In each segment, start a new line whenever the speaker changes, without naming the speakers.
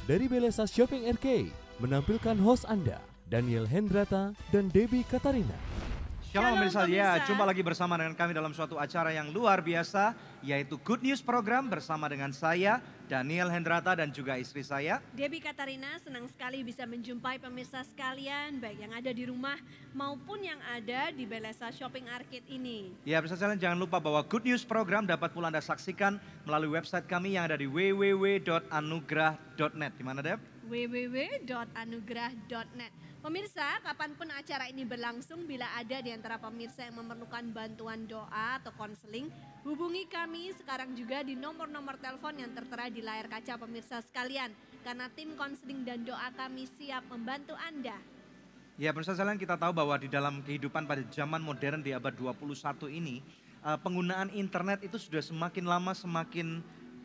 dari Belesa Shopping Arcade menampilkan host Anda, Daniel Hendrata dan Debbie Katarina.
Shalom pemirsa, ya jumpa lagi bersama dengan kami dalam suatu acara yang luar biasa, yaitu Good News Program bersama dengan saya, Daniel Hendrata dan juga istri saya,
Debbie Katarina. Senang sekali bisa menjumpai pemirsa sekalian, baik yang ada di rumah maupun yang ada di Belesa Shopping Arcade ini.
Ya pemirsa sekalian, jangan lupa bahwa Good News Program dapat pula Anda saksikan melalui website kami yang ada di www.anugrah.net. Di mana Deb?
www.anugrah.net. Pemirsa, kapanpun acara ini berlangsung, bila ada di antara pemirsa yang memerlukan bantuan doa atau konseling, hubungi kami sekarang juga di nomor-nomor telepon yang tertera di layar kaca pemirsa sekalian. Karena tim konseling dan doa kami siap membantu Anda.
Ya pemirsa sekalian, kita tahu bahwa di dalam kehidupan pada zaman modern di abad 21 ini, penggunaan internet itu sudah semakin lama semakin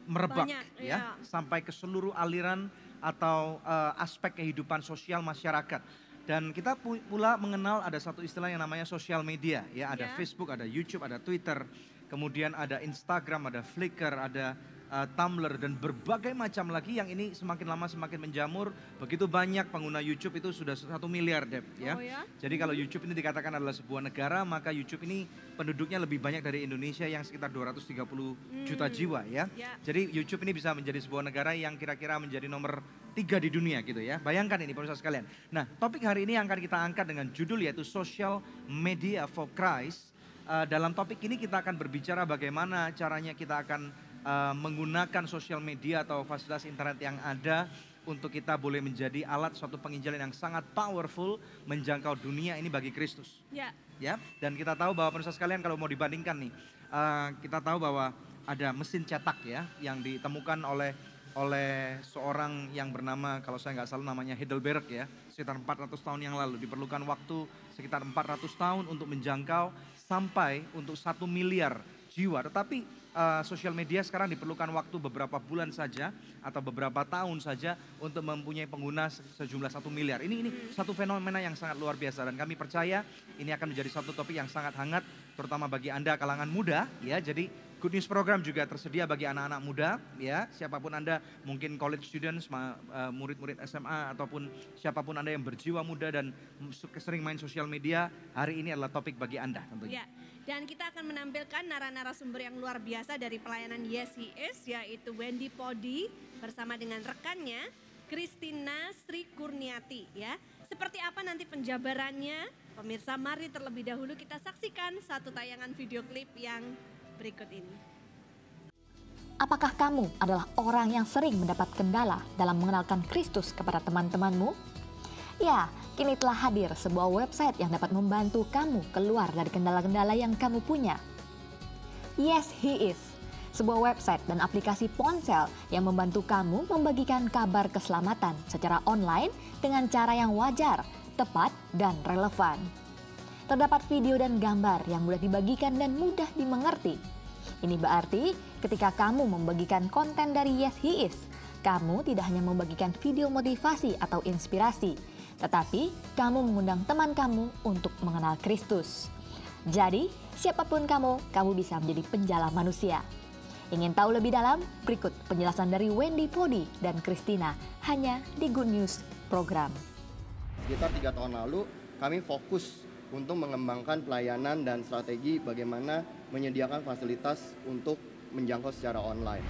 merebak.
Banyak,
ya, sampai ke seluruh aliran atau aspek kehidupan sosial masyarakat. Dan kita pula mengenal ada satu istilah yang namanya sosial media, ya ada Facebook, ada YouTube, ada Twitter, kemudian ada Instagram, ada Flickr, ada Tumblr dan berbagai macam lagi yang ini semakin lama semakin menjamur. Begitu banyak pengguna YouTube itu sudah 1 miliar Deb, ya.
Oh ya?
Jadi kalau YouTube ini dikatakan adalah sebuah negara, maka YouTube ini penduduknya lebih banyak dari Indonesia yang sekitar 230 juta jiwa ya. Jadi YouTube ini bisa menjadi sebuah negara yang kira-kira menjadi nomor 3 di dunia gitu ya. Bayangkan ini pemirsa sekalian. Nah, topik hari ini yang akan kita angkat dengan judul yaitu Social Media for Christ. Dalam topik ini kita akan berbicara bagaimana caranya kita akan menggunakan sosial media atau fasilitas internet yang ada untuk kita boleh menjadi alat suatu penginjilan yang sangat powerful menjangkau dunia ini bagi Kristus. Ya, dan kita tahu bahwa pemirsa sekalian kalau mau dibandingkan nih, kita tahu bahwa ada mesin cetak ya yang ditemukan oleh seorang yang bernama, kalau saya nggak salah namanya Heidelberg ya, sekitar 400 tahun yang lalu. Diperlukan waktu sekitar 400 tahun untuk menjangkau sampai untuk 1 miliar jiwa. Tetapi sosial media sekarang diperlukan waktu beberapa bulan saja atau beberapa tahun saja untuk mempunyai pengguna sejumlah 1 miliar. Ini satu fenomena yang sangat luar biasa dan kami percaya ini akan menjadi satu topik yang sangat hangat terutama bagi Anda kalangan muda ya. Jadi Good News Program juga tersedia bagi anak-anak muda ya. Siapapun Anda, mungkin college students, murid-murid SMA ataupun siapapun Anda yang berjiwa muda dan sering main sosial media, hari ini adalah topik bagi Anda tentunya.
Ya, dan kita akan menampilkan narasumber yang luar biasa dari pelayanan Yes He Is, yaitu Wendy Podi bersama dengan rekannya Christina Sri Kurniati ya. Seperti apa nanti penjabarannya? Pemirsa, mari terlebih dahulu kita saksikan satu tayangan video klip yang berikut ini.
Apakah kamu adalah orang yang sering mendapat kendala dalam mengenalkan Kristus kepada teman-temanmu? Ya, kini telah hadir sebuah website yang dapat membantu kamu keluar dari kendala-kendala yang kamu punya. Yes He Is, sebuah website dan aplikasi ponsel yang membantu kamu membagikan kabar keselamatan secara online dengan cara yang wajar, tepat, dan relevan. Terdapat video dan gambar yang mudah dibagikan dan mudah dimengerti. Ini berarti ketika kamu membagikan konten dari Yes He Is, kamu tidak hanya membagikan video motivasi atau inspirasi, tetapi kamu mengundang teman kamu untuk mengenal Kristus. Jadi, siapapun kamu bisa menjadi penjala manusia. Ingin tahu lebih dalam? Berikut penjelasan dari Wendy Podi dan Christina hanya di Good News Program.
Sekitar 3 tahun lalu kami fokus untuk mengembangkan pelayanan dan strategi bagaimana menyediakan fasilitas untuk menjangkau secara online.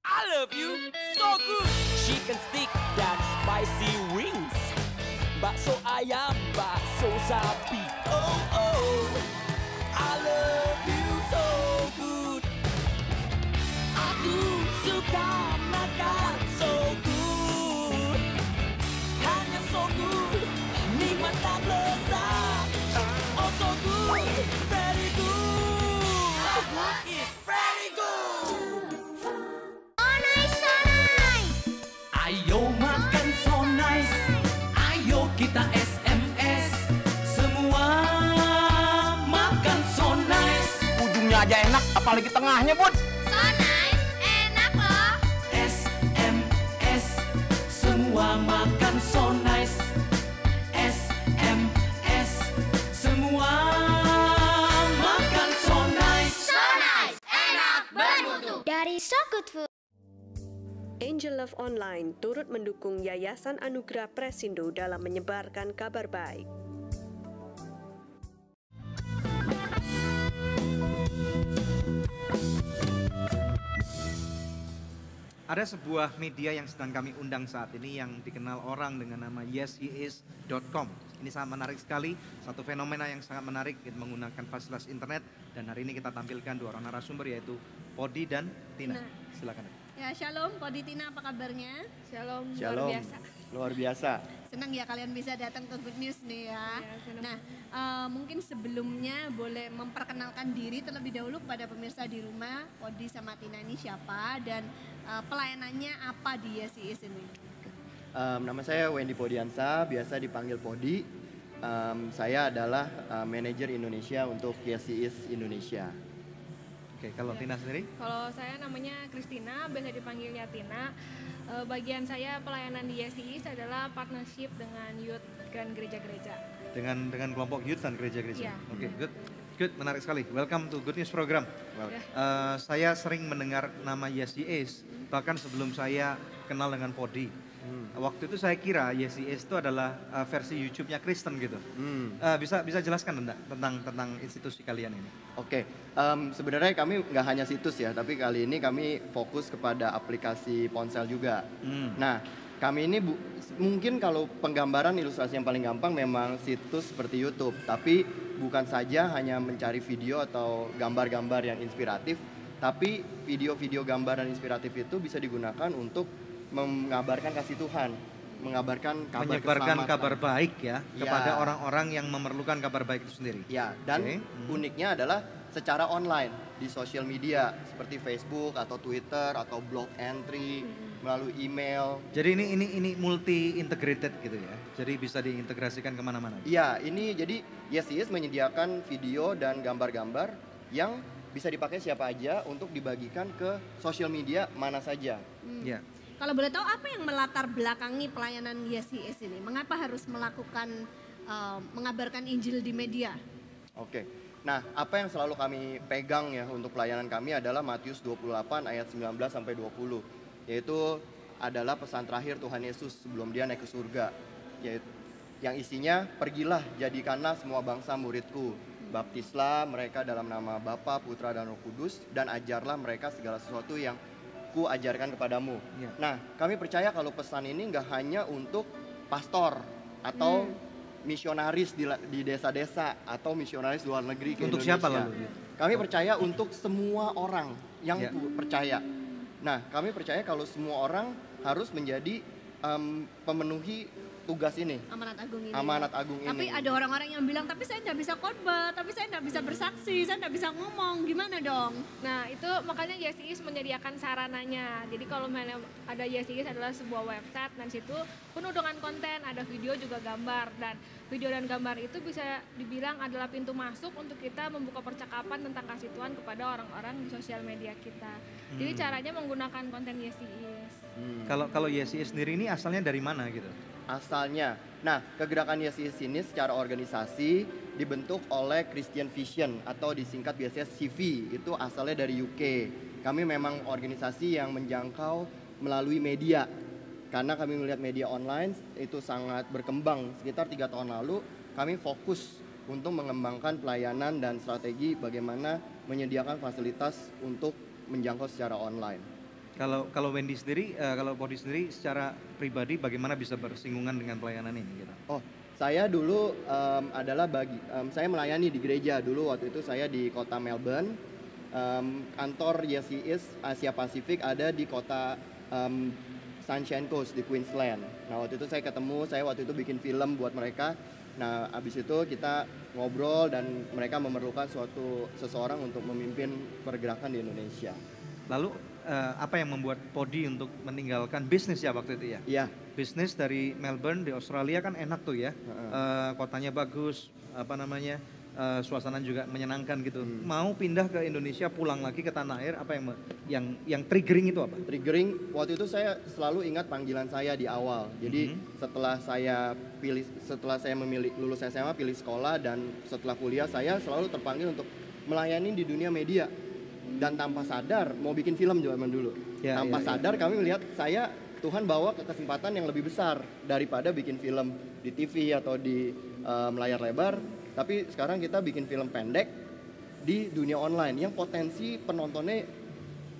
I love you so good. Chicken stick dan spicy wings. Bakso ayam, bakso sapi. Oh oh. I love you so good. Aku suka makan so good. Hanya so good. Nikmat dan lezat. Oh so good. Very good. Good is very good. Ayo makan so nice. Ayo kita SMS. Semua makan so nice. Ujungnya aja enak, apalagi tengahnya, Bud.
So nice, enak loh.
SMS. Semua makan so nice. SMS.
good food.
Angel Love Online turut mendukung Yayasan Anugerah Presindo dalam menyebarkan kabar baik.
Ada sebuah media yang sedang kami undang saat ini yang dikenal orang dengan nama yesheis.com. Ini sangat menarik sekali, satu fenomena yang sangat menarik menggunakan fasilitas internet. Dan hari ini kita tampilkan dua orang narasumber yaitu Podi dan Tina. Silakan.
Ya, shalom Podi, Tina, apa kabarnya?
Shalom, luar
Shalom,
biasa.
luar biasa.
Senang ya kalian bisa datang ke Good News nih ya. Nah, mungkin sebelumnya boleh memperkenalkan diri terlebih dahulu kepada pemirsa di rumah. Podi sama Tina ini siapa dan pelayanannya apa di YesIS ini?
Nama saya Wendy Podiansa, biasa dipanggil Podi. Saya adalah manajer Indonesia untuk YesIS Indonesia.
Oke, kalau Tina sendiri?
Kalau saya namanya Kristina, biasa dipanggilnya Tina. Bagian saya pelayanan di YesIS adalah partnership dengan youth dan gereja-gereja.
Dengan kelompok youth dan gereja-gereja.
Iya.
Oke, good, menarik sekali. Welcome to Good News Program. Saya sering mendengar nama YesIS, bahkan sebelum saya kenal dengan Podi. Waktu itu saya kira YesIS itu adalah versi YouTube-nya Kristen gitu. Bisa jelaskan tentang institusi kalian ini?
Oke, sebenarnya kami nggak hanya situs ya, tapi kali ini kami fokus kepada aplikasi ponsel juga. Nah, kami ini mungkin kalau penggambaran ilustrasi yang paling gampang memang situs seperti YouTube, tapi bukan saja hanya mencari video atau gambar-gambar yang inspiratif, tapi video-video gambar dan inspiratif itu bisa digunakan untuk mengabarkan kasih Tuhan, mengabarkan kabar
menyebarkan
keselamatan.
kabar baik ya kepada orang-orang yang memerlukan kabar baik itu sendiri.
Ya, dan uniknya adalah secara online di sosial media seperti Facebook atau Twitter atau blog entry melalui email.
Jadi ini multi integrated gitu ya. Jadi bisa diintegrasikan kemana-mana.
Iya, ini jadi YesIS menyediakan video dan gambar-gambar yang bisa dipakai siapa aja untuk dibagikan ke sosial media mana saja.
Ya.
Kalau boleh tahu apa yang melatar belakangi pelayanan YesIS ini? Mengapa harus melakukan mengabarkan Injil di media?
Oke. Nah, apa yang selalu kami pegang ya untuk pelayanan kami adalah Matius 28 ayat 19 sampai 20, yaitu adalah pesan terakhir Tuhan Yesus sebelum dia naik ke surga. Yaitu yang isinya, pergilah jadikanlah semua bangsa muridku. Baptislah mereka dalam nama Bapa, Putra dan Roh Kudus, dan ajarlah mereka segala sesuatu yang ku ajarkan kepadamu. Nah, kami percaya kalau pesan ini nggak hanya untuk pastor atau misionaris di desa-desa atau misionaris luar negeri ke
Untuk
Indonesia.
siapa lalu?
Kami percaya untuk semua orang yang percaya. Nah, kami percaya kalau semua orang harus menjadi pemenuhi tugas ini.
Amanat agung ini.
Amanat agung ini.
Tapi ada orang-orang yang bilang, tapi saya nggak bisa khotbah, tapi saya nggak bisa bersaksi, saya nggak bisa ngomong, gimana dong?
Nah, itu makanya YesIS menyediakan sarananya. Jadi kalau ada YesIS adalah sebuah website, dan situ penuh dengan konten, ada video juga gambar, dan video dan gambar itu bisa dibilang adalah pintu masuk untuk kita membuka percakapan tentang kasih Tuhan kepada orang-orang di sosial media kita. Jadi caranya menggunakan konten YesIS.
Kalau YesIS sendiri ini asalnya dari mana gitu?
Asalnya. Nah, kegerakan YesIS ini secara organisasi dibentuk oleh Christian Vision atau disingkat biasanya CV. Itu asalnya dari UK. Kami memang organisasi yang menjangkau melalui media. Karena kami melihat media online itu sangat berkembang. Sekitar 3 tahun lalu kami fokus untuk mengembangkan pelayanan dan strategi bagaimana menyediakan fasilitas untuk menjangkau secara online.
Kalau Wendy sendiri, kalau Podi sendiri secara pribadi bagaimana bisa bersinggungan dengan pelayanan ini gitu?
Oh, saya dulu saya melayani di gereja dulu. Waktu itu saya di kota Melbourne. Kantor YesIS Asia Pasifik ada di kota Sunshine Coast di Queensland. Nah, waktu itu saya waktu itu bikin film buat mereka. Nah, abis itu kita ngobrol dan mereka memerlukan seseorang untuk memimpin pergerakan di Indonesia.
Lalu apa yang membuat Podi untuk meninggalkan bisnis ya waktu itu ya?
Iya.
Bisnis dari Melbourne di Australia kan enak tuh ya, kotanya bagus, suasana juga menyenangkan gitu. Mau pindah ke Indonesia, pulang lagi ke tanah air, apa yang triggering itu apa?
Triggering waktu itu saya selalu ingat panggilan saya di awal. Jadi setelah saya memilih lulus SMA, pilih sekolah, dan setelah kuliah saya selalu terpanggil untuk melayani di dunia media. Dan tanpa sadar mau bikin film zaman dulu. Tanpa sadar kami melihat Tuhan bawa ke kesempatan yang lebih besar daripada bikin film di TV atau di layar lebar. Tapi sekarang kita bikin film pendek di dunia online yang potensi penontonnya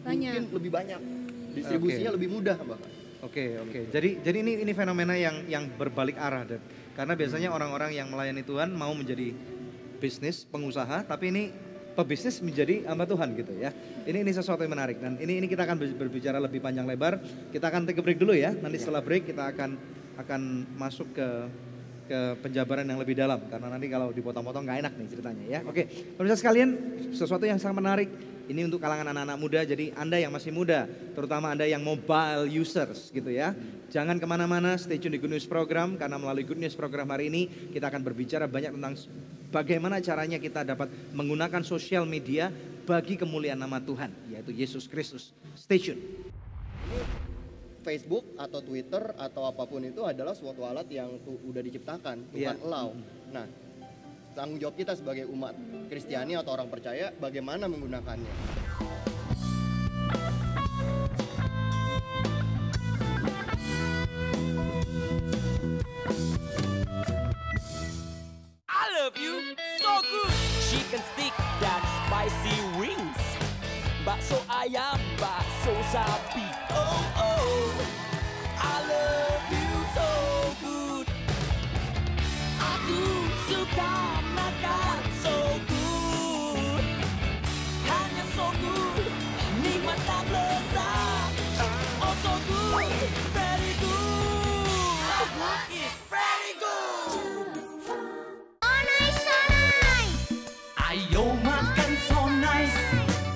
mungkin lebih banyak, distribusinya lebih mudah bahkan.
Oke. Jadi ini fenomena yang berbalik arah, Dan. Karena biasanya orang-orang yang melayani Tuhan mau menjadi bisnis, pengusaha, tapi ini pebisnis menjadi hamba Tuhan gitu ya. Ini sesuatu yang menarik, dan ini kita akan berbicara lebih panjang lebar. Kita akan take a break dulu ya. Nanti setelah break kita akan masuk ke penjabaran yang lebih dalam, karena nanti kalau dipotong-potong nggak enak nih ceritanya ya. Oke, pemirsa sekalian, sesuatu yang sangat menarik. Ini untuk kalangan anak-anak muda, jadi Anda yang masih muda, terutama Anda yang mobile users gitu ya. Jangan kemana-mana, stay tune di Good News Program, karena melalui Good News Program hari ini kita akan berbicara banyak tentang bagaimana caranya kita dapat menggunakan sosial media bagi kemuliaan nama Tuhan, yaitu Yesus Kristus. Stay tune.
Facebook atau Twitter atau apapun itu adalah suatu alat yang udah diciptakan, Tuhan allow. Nah, tanggung jawab kita sebagai umat Kristiani atau orang percaya bagaimana menggunakannya.
I love you so good. Chicken stick dan spicy wings. Bakso ayam, bakso sapi. Oh oh, I love you so good. Aku suka makan so good. Hanya so good, nikmat dan lezat. Oh so good, very good. So good is very good. Ayo makan so nice.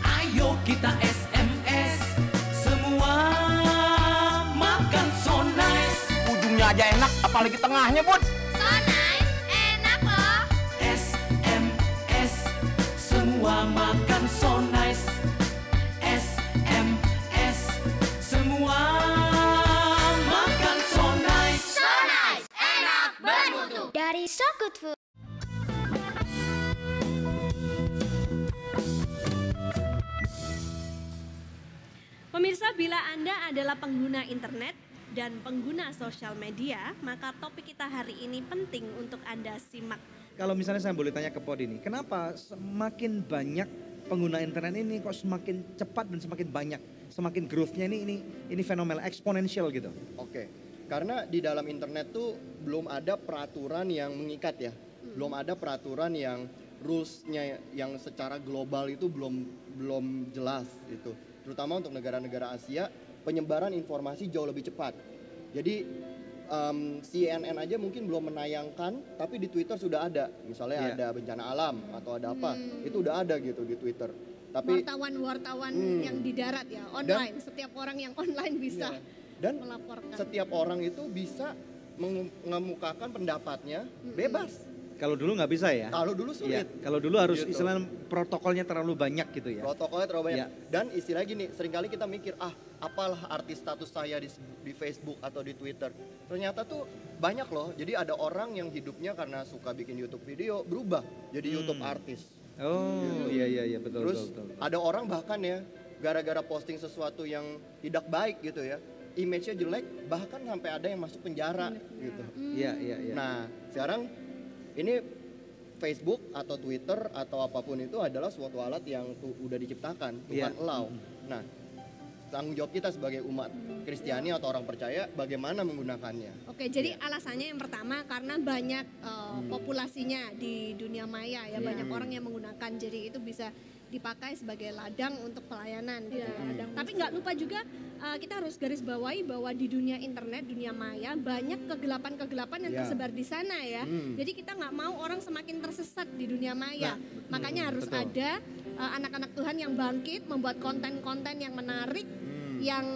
Ayo kita SMS. Semua makan so nice. Ujungnya aja enak, apalagi tengahnya, Bun.
So nice, enak loh.
SMS. Semua makan so nice. SMS. Semua makan so nice.
So nice, enak, bermutu. Dari So Good Food.
Pemirsa, bila Anda adalah pengguna internet dan pengguna sosial media, maka topik kita hari ini penting untuk Anda simak.
Kalau misalnya saya boleh tanya ke Pod ini, kenapa semakin banyak pengguna internet ini kok semakin cepat dan semakin banyak, semakin growth-nya ini fenomenal, eksponensial gitu?
Oke, karena di dalam internet tuh belum ada peraturan yang mengikat ya, belum ada peraturan yang rules-nya yang secara global itu belum jelas gitu. Terutama untuk negara-negara Asia, penyebaran informasi jauh lebih cepat. Jadi CNN aja mungkin belum menayangkan, tapi di Twitter sudah ada. Misalnya ada bencana alam atau ada apa, itu udah ada gitu di Twitter. Tapi
wartawan yang di darat ya, online. Setiap orang yang online bisa melaporkan.
Setiap orang itu bisa mengemukakan pendapatnya bebas.
Kalau dulu nggak bisa ya?
Kalau dulu sulit.
Kalau dulu harus istilahnya protokolnya terlalu banyak gitu ya?
Protokolnya terlalu banyak. Dan istilah gini, seringkali kita mikir, apalah arti status saya di Facebook atau di Twitter. Ternyata tuh banyak loh. Jadi ada orang yang hidupnya karena suka bikin YouTube video, berubah jadi YouTube artis.
Oh iya betul.
Terus ada orang bahkan ya, gara-gara posting sesuatu yang tidak baik gitu ya, image-nya jelek, bahkan sampai ada yang masuk penjara gitu.
Iya.
Nah sekarang ini Facebook atau Twitter atau apapun itu adalah suatu alat yang udah diciptakan, Tuhan allow. Nah, tanggung jawab kita sebagai umat Kristiani atau orang percaya bagaimana menggunakannya.
Oke, jadi alasannya yang pertama karena banyak populasinya di dunia maya ya, banyak orang yang menggunakan, jadi itu bisa dipakai sebagai ladang untuk pelayanan gitu ya. Tapi nggak lupa juga kita harus garis bawahi bahwa di dunia internet, dunia maya banyak kegelapan-kegelapan yang tersebar di sana ya. Jadi kita nggak mau orang semakin tersesat di dunia maya. Makanya harus ada anak-anak Tuhan yang bangkit, membuat konten-konten yang menarik, yang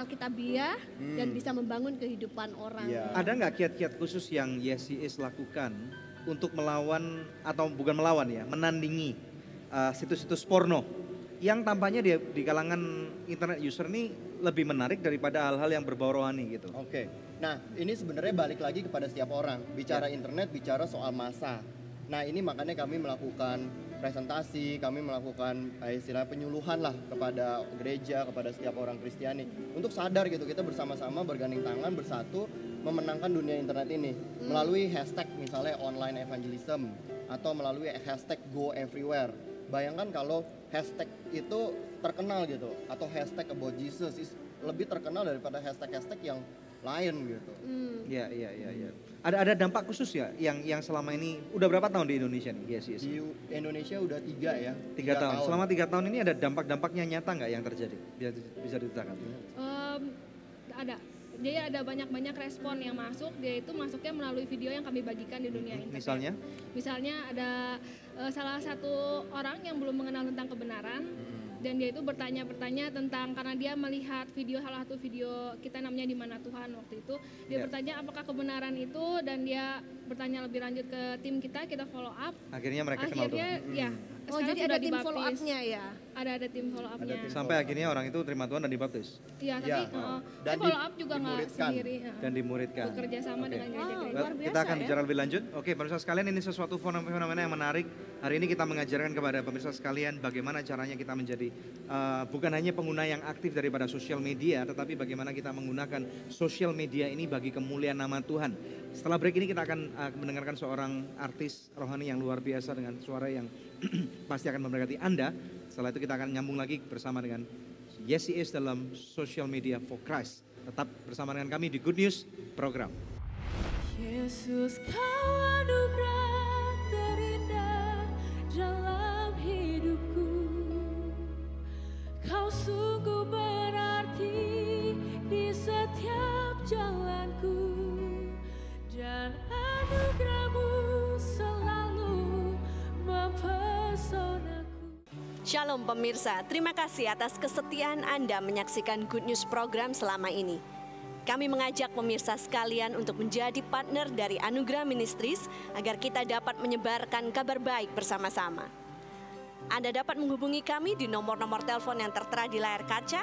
alkitabiah dan bisa membangun kehidupan orang.
Ada nggak kiat-kiat khusus yang YCS lakukan untuk melawan, atau bukan melawan ya, menandingi situs-situs porno yang tampaknya di kalangan internet user ini lebih menarik daripada hal-hal yang berbau rohani gitu?
Oke, nah ini sebenarnya balik lagi kepada setiap orang. Bicara internet, bicara soal masa. Nah ini makanya kami melakukan presentasi, kami melakukan istilah penyuluhan lah kepada gereja, kepada setiap orang Kristiani untuk sadar gitu, kita bersama-sama bergandeng tangan bersatu memenangkan dunia internet ini melalui hashtag misalnya online evangelism atau melalui hashtag go everywhere. Bayangkan kalau hashtag itu terkenal gitu, atau hashtag about Jesus lebih terkenal daripada hashtag-hashtag yang lain gitu.
Iya. Ada dampak khusus ya yang selama ini udah berapa tahun di Indonesia nih? Yes.
Di Indonesia udah 3 ya.
3 tahun. Selama 3 tahun ini ada dampak-dampaknya nyata nggak yang terjadi? Bisa diceritakan?
Ada. Jadi ada banyak respon yang masuk. Dia itu masuknya melalui video yang kami bagikan di dunia internet. Misalnya ada salah satu orang yang belum mengenal tentang kebenaran. Dan dia itu bertanya tentang, karena dia melihat salah satu video kita namanya Di Mana Tuhan waktu itu. Dia bertanya apakah kebenaran itu, dan dia bertanya lebih lanjut ke tim kita follow up.
Akhirnya mereka kenal Tuhan.
Ya.
Jadi ada tim follow up-nya ya?
Ada tim follow up-nya.
Sampai akhirnya orang itu terima Tuhan dan dibaptis.
Iya, tapi follow up juga nggak sendiri.
Dan dimuridkan.
Bekerja sama dengan gereja-gereja.
Luar biasa,
kita akan bicara lebih lanjut. Oke, pemirsa sekalian, ini sesuatu fenomena yang menarik. Hari ini kita mengajarkan kepada pemirsa sekalian bagaimana caranya kita menjadi bukan hanya pengguna yang aktif daripada sosial media, tetapi bagaimana kita menggunakan sosial media ini bagi kemuliaan nama Tuhan. Setelah break ini kita akan mendengarkan seorang artis rohani yang luar biasa dengan suara yang pasti akan memberkati Anda. Setelah itu kita akan nyambung lagi bersama dengan YCS dalam Social Media for Christ. Tetap bersama dengan kami di Good News Program.
Yesus, kau anugerah terindah dalam hidupku. Kau sungguh berarti di setiap jalanku, dan anugerah-Mu selalu mempesonaku.
Shalom pemirsa, terima kasih atas kesetiaan Anda menyaksikan Good News Program selama ini. Kami mengajak pemirsa sekalian untuk menjadi partner dari Anugerah Ministries agar kita dapat menyebarkan kabar baik bersama-sama. Anda dapat menghubungi kami di nomor-nomor telepon yang tertera di layar kaca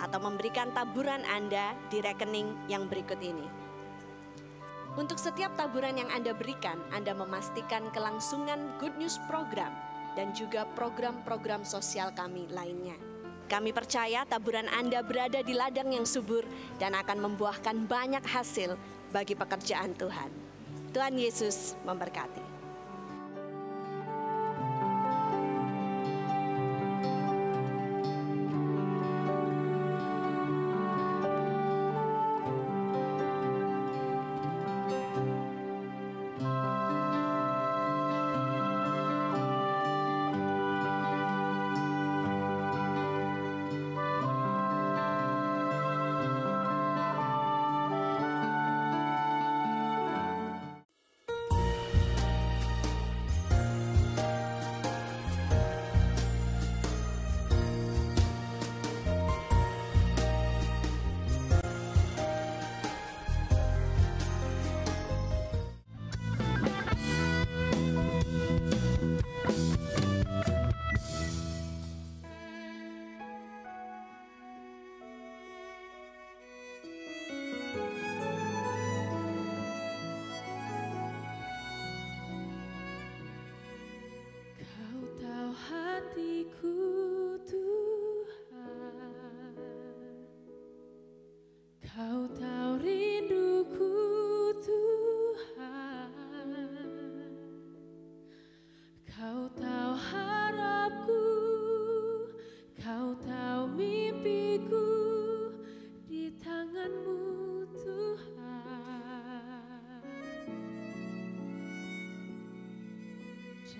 atau memberikan taburan Anda di rekening yang berikut ini. Untuk setiap taburan yang Anda berikan, Anda memastikan kelangsungan Good News Program dan juga program-program sosial kami lainnya. Kami percaya taburan Anda berada di ladang yang subur dan akan membuahkan banyak hasil bagi pekerjaan Tuhan. Tuhan Yesus memberkati.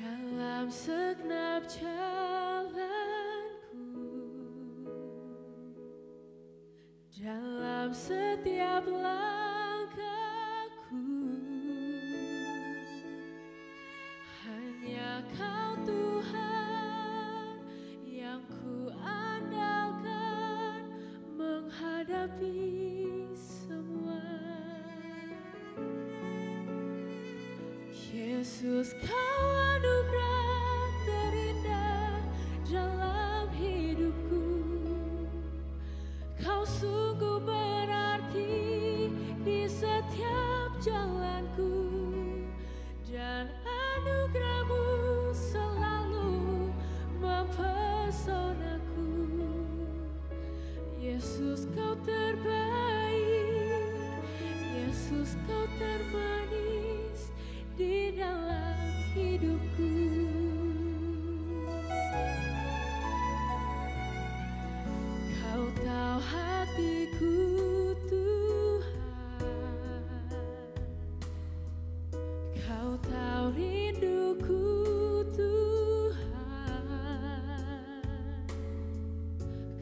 Dalam segenap jalanku, dalam setiap langkahku, hanya Kau Tuhan yang ku andalkan menghadapi semua. Yesus, Kau anugerah terindah dalam hidupku. Kau sungguh berarti di setiap jalanku, dan anugerah-Mu selalu Kau tahu rinduku Tuhan,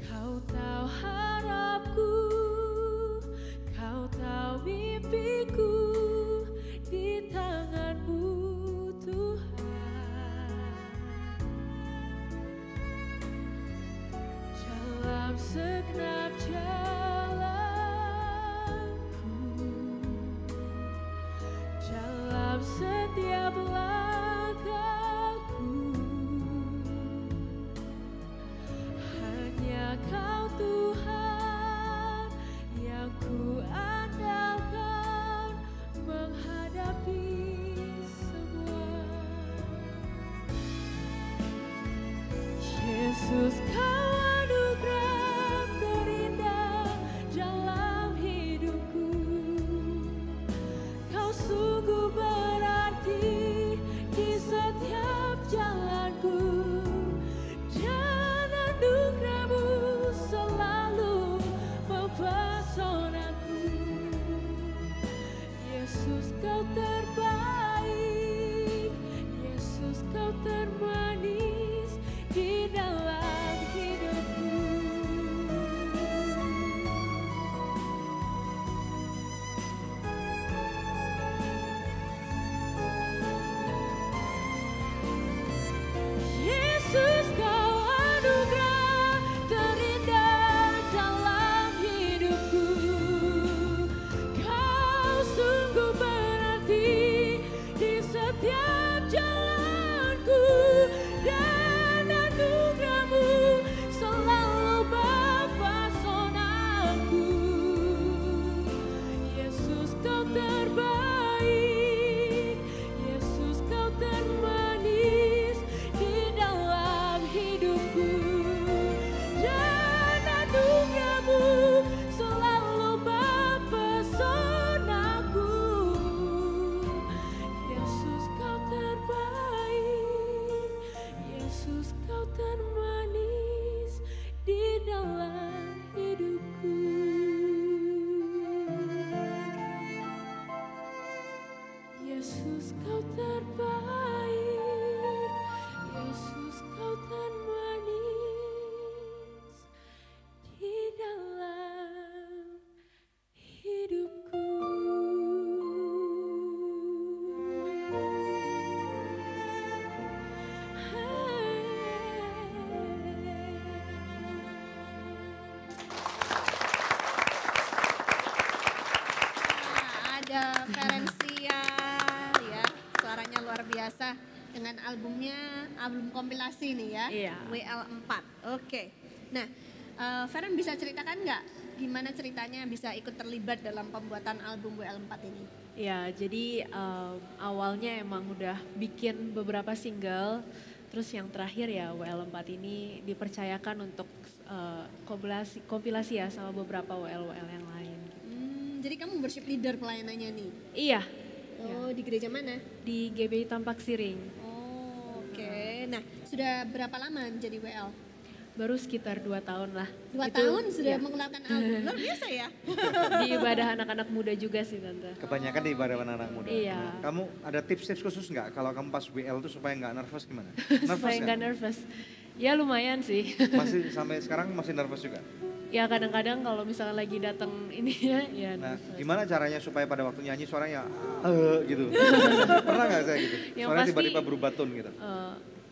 Kau tahu harapku, Kau tahu mimpiku di tangan-Mu Tuhan. Dalam segenap jalanku, dalam setiap langkahku, hanya Kau Tuhan yang ku andalkan menghadapi semua. Yesus, Kau anugerah terindah dalam hidupku. Kau sungguh berarti di setiap jalanku, dan anugerah-Mu selalu mempesonaku. Yesus, Kau terbaik, Yesus, Kau termanis di dalam hidupku. Yesus, Kau anugerah terindah dalam hidupku. Kau sungguh berarti di setiap jalanku, dan anugerah-Mu selalu mempesonaku. Yesus, Kau terbaik, Yesus, Kau termanis di dalam hidupku, dan anugerah-Mu selalu mempesonaku. Yesus, Kau terbaik, Yesus, Kau termanis di dalam hidupku. Yesus, Kau terbaik, Yesus, Kau termanis di dalam hidupku.
Ada Ferencia ya, suaranya luar biasa dengan album kompilasi nih ya,
Iya.
WL4. Oke. Nah, Feren bisa ceritakan nggak gimana ceritanya bisa ikut terlibat dalam pembuatan album WL4 ini?
Ya, jadi awalnya emang udah bikin beberapa single, terus yang terakhir ya WL4 ini dipercayakan untuk kompilasi ya sama beberapa WL yang lain.
Jadi kamu worship leader pelayanannya nih?
Iya.
Oh, di gereja mana?
Di GBI Tampak Siring.
Oh, oke. Nah, sudah berapa lama jadi WL?
Baru sekitar 2 tahun lah.
2
Itu,
tahun sudah
ya.
mengeluarkan album, luar biasa ya?
Di ibadah anak-anak muda juga sih Tante.
Kebanyakan di ibadah anak muda.
Iya.
Nah, kamu ada tips-tips khusus nggak kalau kamu pas WL tuh supaya nggak nervous gimana?
Supaya nggak nervous. Ya lumayan sih.
Masih sampai sekarang masih nervous juga?
Ya kadang-kadang kalau misalnya lagi datang ini ya
Nah,
nervous.
gimana caranya supaya pada waktu nyanyi suaranya gitu? Pernah nggak saya gitu?
Yang
Suaranya
pasti,
tiba-tiba berubah tone gitu?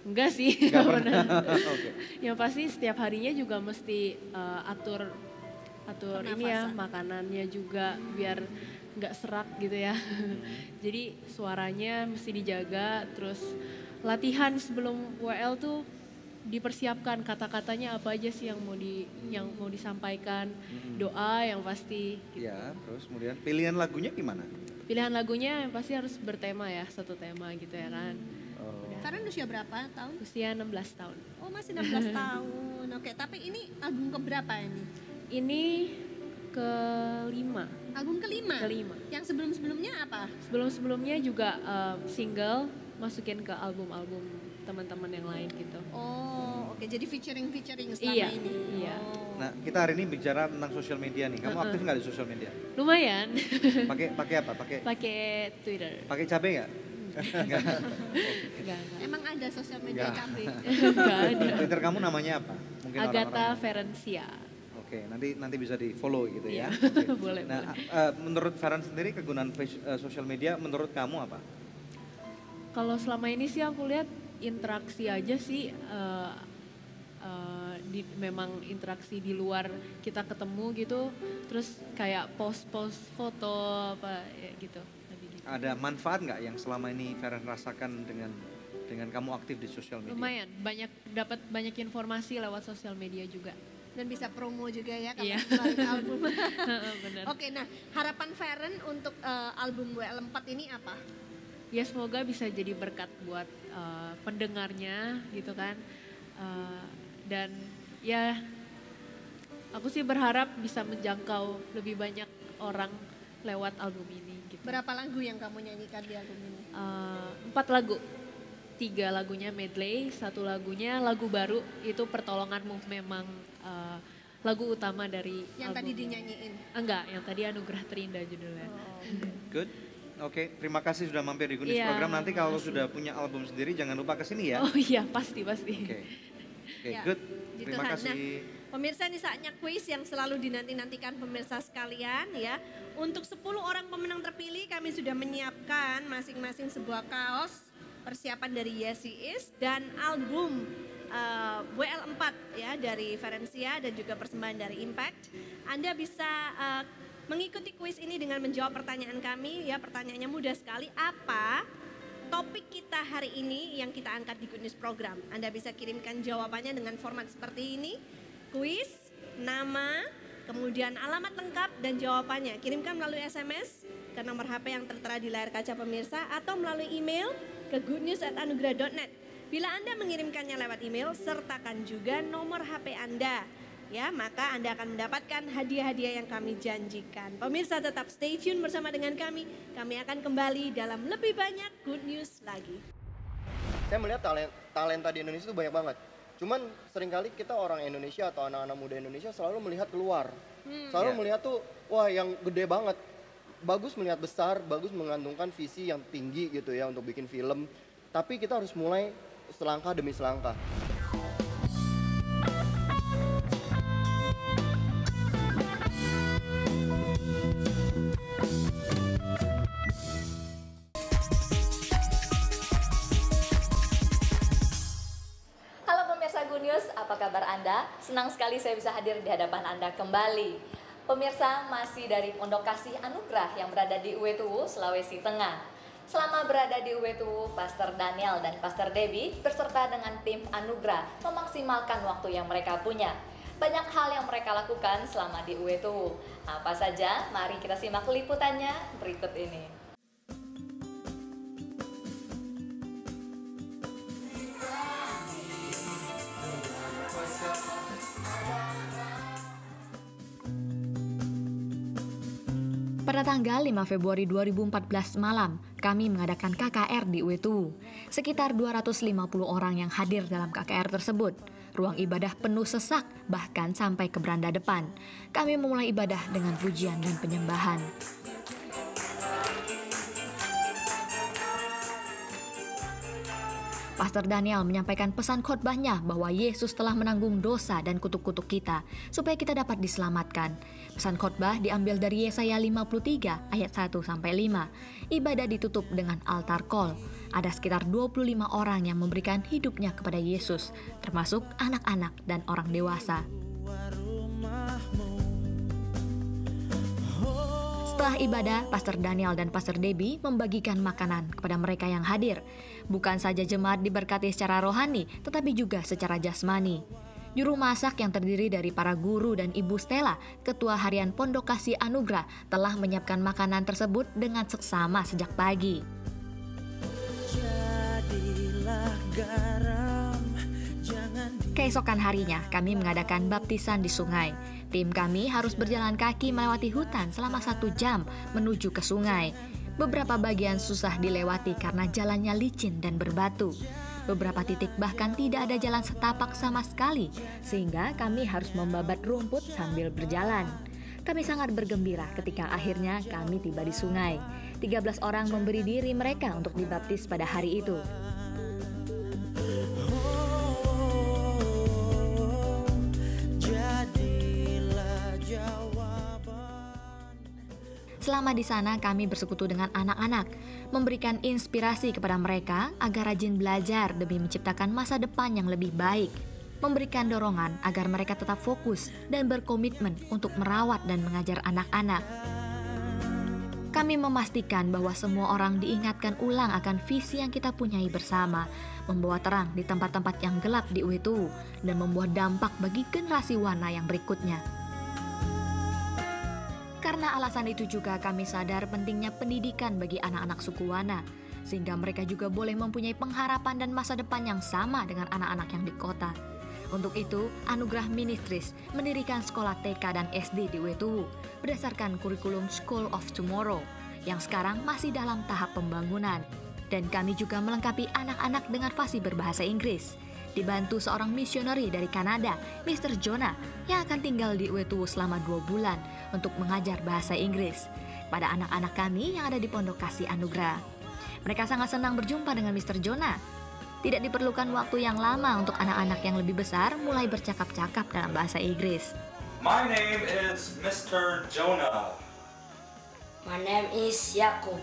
Enggak sih,
Nggak
nggak
pernah.
pernah.
Oke.
Yang pasti setiap harinya juga mesti atur ini ya
Pernafasan.
makanannya juga biar nggak serak gitu ya. Jadi suaranya mesti dijaga, terus latihan sebelum WL tuh dipersiapkan kata-katanya apa aja sih yang mau disampaikan, doa yang pasti.
Iya, terus kemudian pilihan lagunya gimana?
Pilihan lagunya yang pasti harus bertema ya, satu tema gitu ya kan.
Feren usia berapa tahun?
Usia 16 tahun.
Oh, masih 16 tahun. Oke, tapi ini album keberapa ini?
Ini kelima.
Album kelima?
Kelima.
Yang sebelum-sebelumnya apa?
Sebelum-sebelumnya juga single masukin ke album-album teman-teman yang lain gitu.
Oh, oke. Jadi featuring selama
Iya,
ini.
iya.
Oh.
Nah, kita hari ini bicara tentang sosial media nih. Kamu aktif nggak di sosial media?
Lumayan.
Pakai apa? Pakai
Pakai Twitter.
pakai cabai nggak? Enggak.
Enggak.
Emang ada sosial media
Enggak.
kambing?
Enggak ada.
Twitter kamu namanya apa? Mungkin
Agatha
orang-orang-
Ferencia.
Oke, nanti bisa di follow gitu ya.
Iya.
Oke.
Boleh,
Nah,
boleh.
menurut Feren sendiri kegunaan sosial media menurut kamu apa?
Kalau selama ini sih aku lihat interaksi aja sih, memang interaksi di luar kita ketemu gitu, terus kayak post-post foto apa ya gitu.
Ada manfaat nggak yang selama ini Feren rasakan dengan kamu aktif di sosial media?
Lumayan, dapat banyak informasi lewat sosial media juga.
Dan bisa promo juga ya kalau
Iya.
keluarin album.
Benar.
Oke, nah harapan Feren untuk album WL4 ini apa?
Ya semoga bisa jadi berkat buat pendengarnya gitu kan. Dan ya aku sih berharap bisa menjangkau lebih banyak orang lewat album ini gitu.
Berapa lagu yang kamu nyanyikan di album ini?
4 lagu. 3 lagunya medley, 1 lagunya lagu baru, itu Pertolonganmu memang lagu utama dari
Yang
album
tadi
ini.
dinyanyiin?
Enggak, yang tadi Anugerah Terindah judulnya.
Good. Oke, terima kasih sudah mampir di Gunis
Iya,
Program. Nanti kalau
makasih.
sudah punya album sendiri jangan lupa kesini ya.
Oh iya, pasti.
Oke,
Ya,
good.
puji
Terima
Tuhan.
kasih.
Nah, pemirsa, ini saatnya kuis yang selalu dinanti-nantikan pemirsa sekalian ya. Untuk 10 orang pemenang terpilih kami sudah menyiapkan masing-masing sebuah kaos persiapan dari Yes He Is dan album WL4 ya dari Ferencia dan juga persembahan dari Impact. Anda bisa mengikuti kuis ini dengan menjawab pertanyaan kami ya. Pertanyaannya mudah sekali. Apa topik kita hari ini yang kita angkat di Good News Program? Anda bisa kirimkan jawabannya dengan format seperti ini. Kuis, nama, kemudian alamat lengkap dan jawabannya. Kirimkan melalui SMS ke nomor HP yang tertera di layar kaca pemirsa atau melalui email ke goodnews@anugerah.net. Bila Anda mengirimkannya lewat email, sertakan juga nomor HP Anda. Ya, maka Anda akan mendapatkan hadiah-hadiah yang kami janjikan. Pemirsa tetap stay tune bersama dengan kami. Kami akan kembali dalam lebih banyak good news lagi.
Saya melihat talenta di Indonesia itu banyak banget. Cuman seringkali kita orang Indonesia atau anak-anak muda Indonesia selalu melihat keluar. Selalu melihat tuh, wah yang gede banget. Bagus melihat besar, bagus mengandungkan visi yang tinggi gitu ya untuk bikin film. Tapi kita harus mulai selangkah demi selangkah.
Halo pemirsa Good News, apa kabar Anda? Senang sekali saya bisa hadir di hadapan Anda kembali. Pemirsa, masih dari Pondok Kasih Anugerah yang berada di Uetuwu, Sulawesi Tengah. Selama berada di Uetuwu, Pastor Daniel dan Pastor Debbie berserta dengan tim Anugerah memaksimalkan waktu yang mereka punya. Banyak hal yang mereka lakukan selama di Uetuwu. Apa saja? Mari kita simak liputannya berikut ini. Pada tanggal 5 Februari 2014 malam, kami mengadakan KKR di Uetuwu. Sekitar 250 orang yang hadir dalam KKR tersebut. Ruang ibadah penuh sesak, bahkan sampai ke beranda depan. Kami memulai ibadah dengan pujian dan penyembahan. Pastor Daniel menyampaikan pesan khotbahnya bahwa Yesus telah menanggung dosa dan kutuk-kutuk kita supaya kita dapat diselamatkan. Pesan khotbah diambil dari Yesaya 53 ayat 1-5. Ibadah ditutup dengan altar call. Ada sekitar 25 orang yang memberikan hidupnya kepada Yesus, termasuk anak-anak dan orang dewasa. Setelah ibadah, Pastor Daniel dan Pastor Debbie membagikan makanan kepada mereka yang hadir. Bukan saja jemaat diberkati secara rohani, tetapi juga secara jasmani. Juru masak yang terdiri dari para guru dan Ibu Stella, Ketua Harian Pondok Kasih Anugerah, telah menyiapkan makanan tersebut dengan seksama sejak pagi. Keesokan harinya, kami mengadakan baptisan di sungai. Tim kami harus berjalan kaki melewati hutan selama 1 jam menuju ke sungai. Beberapa bagian susah dilewati karena jalannya licin dan berbatu. Beberapa titik bahkan tidak ada jalan setapak sama sekali, sehingga kami harus membabat rumput sambil berjalan. Kami sangat bergembira ketika akhirnya kami tiba di sungai. 13 orang memberi diri mereka untuk dibaptis pada hari itu. Selama di sana kami bersekutu dengan anak-anak, memberikan inspirasi kepada mereka agar rajin belajar demi menciptakan masa depan yang lebih baik, memberikan dorongan agar mereka tetap fokus dan berkomitmen untuk merawat dan mengajar anak-anak. Kami memastikan bahwa semua orang diingatkan ulang akan visi yang kita punyai bersama, membawa terang di tempat-tempat yang gelap di UETU, dan membawa dampak bagi generasi warna yang berikutnya. Karena alasan itu juga kami sadar pentingnya pendidikan bagi anak-anak suku Wana, sehingga mereka juga boleh mempunyai pengharapan dan masa depan yang sama dengan anak-anak yang di kota. Untuk itu, Anugerah Ministries mendirikan sekolah TK dan SD di UETU berdasarkan kurikulum School of Tomorrow yang sekarang masih dalam tahap pembangunan. Dan kami juga melengkapi anak-anak dengan fasih berbahasa Inggris, dibantu seorang misioneri dari Kanada, Mr. Jonah, yang akan tinggal di UETU selama 2 bulan untuk mengajar bahasa Inggris pada anak-anak kami yang ada di Pondok Kasih Anugerah. Mereka sangat senang berjumpa dengan Mr. Jonah. Tidak diperlukan waktu yang lama untuk anak-anak yang lebih besar mulai bercakap-cakap dalam bahasa Inggris.
My name is Mr. Jonah.
My name is Yakub.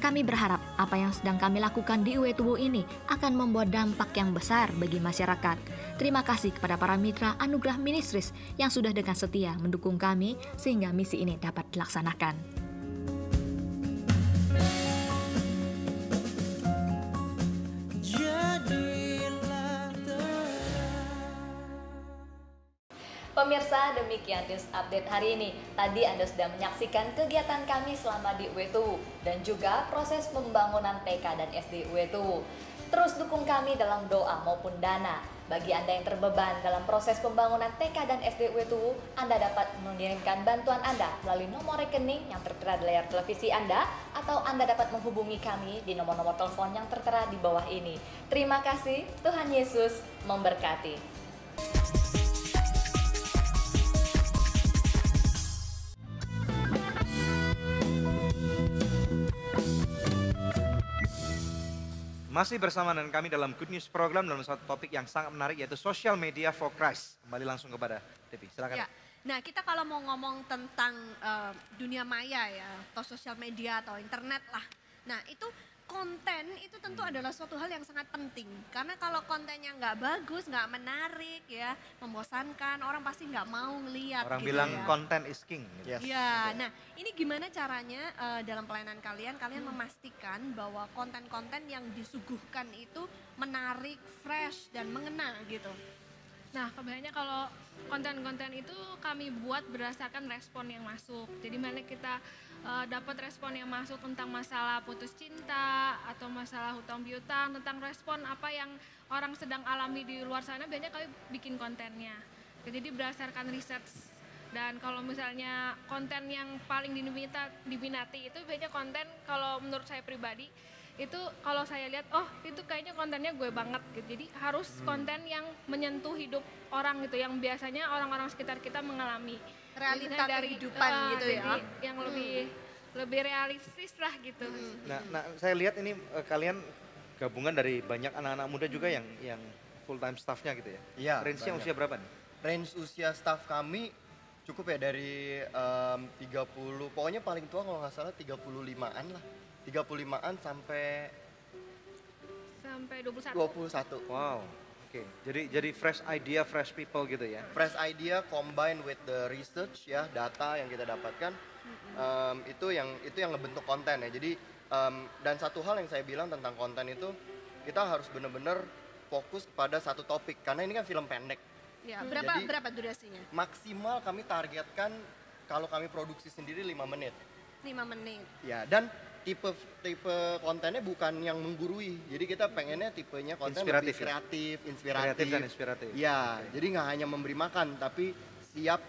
Kami berharap apa yang sedang kami lakukan di UETU ini akan membawa dampak yang besar bagi masyarakat. Terima kasih kepada para mitra Anugerah Ministries yang sudah dengan setia mendukung kami sehingga misi ini dapat dilaksanakan.
Pemirsa, demikian news update hari ini. Tadi Anda sudah menyaksikan kegiatan kami selama di UETU dan juga proses pembangunan TK dan SD UETU. Terus dukung kami dalam doa maupun dana. Bagi Anda yang terbeban dalam proses pembangunan TK dan SD UETU, Anda dapat mengirimkan bantuan Anda melalui nomor rekening yang tertera di layar televisi Anda, atau Anda dapat menghubungi kami di nomor-nomor telepon yang tertera di bawah ini. Terima kasih, Tuhan Yesus memberkati.
Masih bersama dengan kami dalam Good News Program dalam satu topik yang sangat menarik, yaitu Social Media for Christ. Kembali langsung kepada Debbie, silakan.
Ya. Nah, kita kalau mau ngomong tentang dunia maya ya, atau sosial media atau internet lah. Nah, itu konten itu tentu adalah suatu hal yang sangat penting. Karena kalau kontennya nggak bagus, nggak menarik ya, membosankan, orang pasti nggak mau ngeliat.
Orang
gitu
bilang
ya.
content is king.
Yes. Ya, nah ini gimana caranya dalam pelayanan kalian memastikan bahwa konten-konten yang disuguhkan itu menarik, fresh dan mengena gitu.
Nah, kebanyakan kalau konten-konten itu kami buat berdasarkan respon yang masuk. Jadi mana kita dapat respon yang masuk tentang masalah putus cinta atau masalah hutang piutang, tentang respon apa yang orang sedang alami di luar sana, biasanya kami bikin kontennya. Jadi berdasarkan riset. Dan kalau misalnya konten yang paling diminati itu biasanya konten, kalau menurut saya pribadi itu kalau saya lihat, oh itu kayaknya kontennya gue banget gitu. Jadi harus konten yang menyentuh hidup orang gitu, yang biasanya orang-orang sekitar kita mengalami.
Realita dari kehidupan gitu ya.
Yang lebih realistis lah gitu.
Nah, saya lihat ini kalian gabungan dari banyak anak-anak muda juga yang full time staffnya gitu ya.
Iya.
Range-nya usia berapa nih?
Range usia staff kami cukup ya dari 30, pokoknya paling tua kalau nggak salah 35-an lah. 35-an sampai
21.
Wow. Oke. Jadi fresh idea, fresh people gitu ya.
Fresh idea combined with the research ya, data yang kita dapatkan. Itu yang ngebentuk konten ya. Jadi dan satu hal yang saya bilang tentang konten itu, kita harus benar-benar fokus kepada satu topik karena ini kan film pendek.
Ya, berapa durasinya?
Maksimal kami targetkan kalau kami produksi sendiri 5 menit.
5 menit.
Ya, dan tipe kontennya bukan yang menggurui. Jadi kita pengennya tipenya konten lebih kreatif, inspiratif.
Dan inspiratif.
Ya, jadi nggak hanya memberi makan tapi siap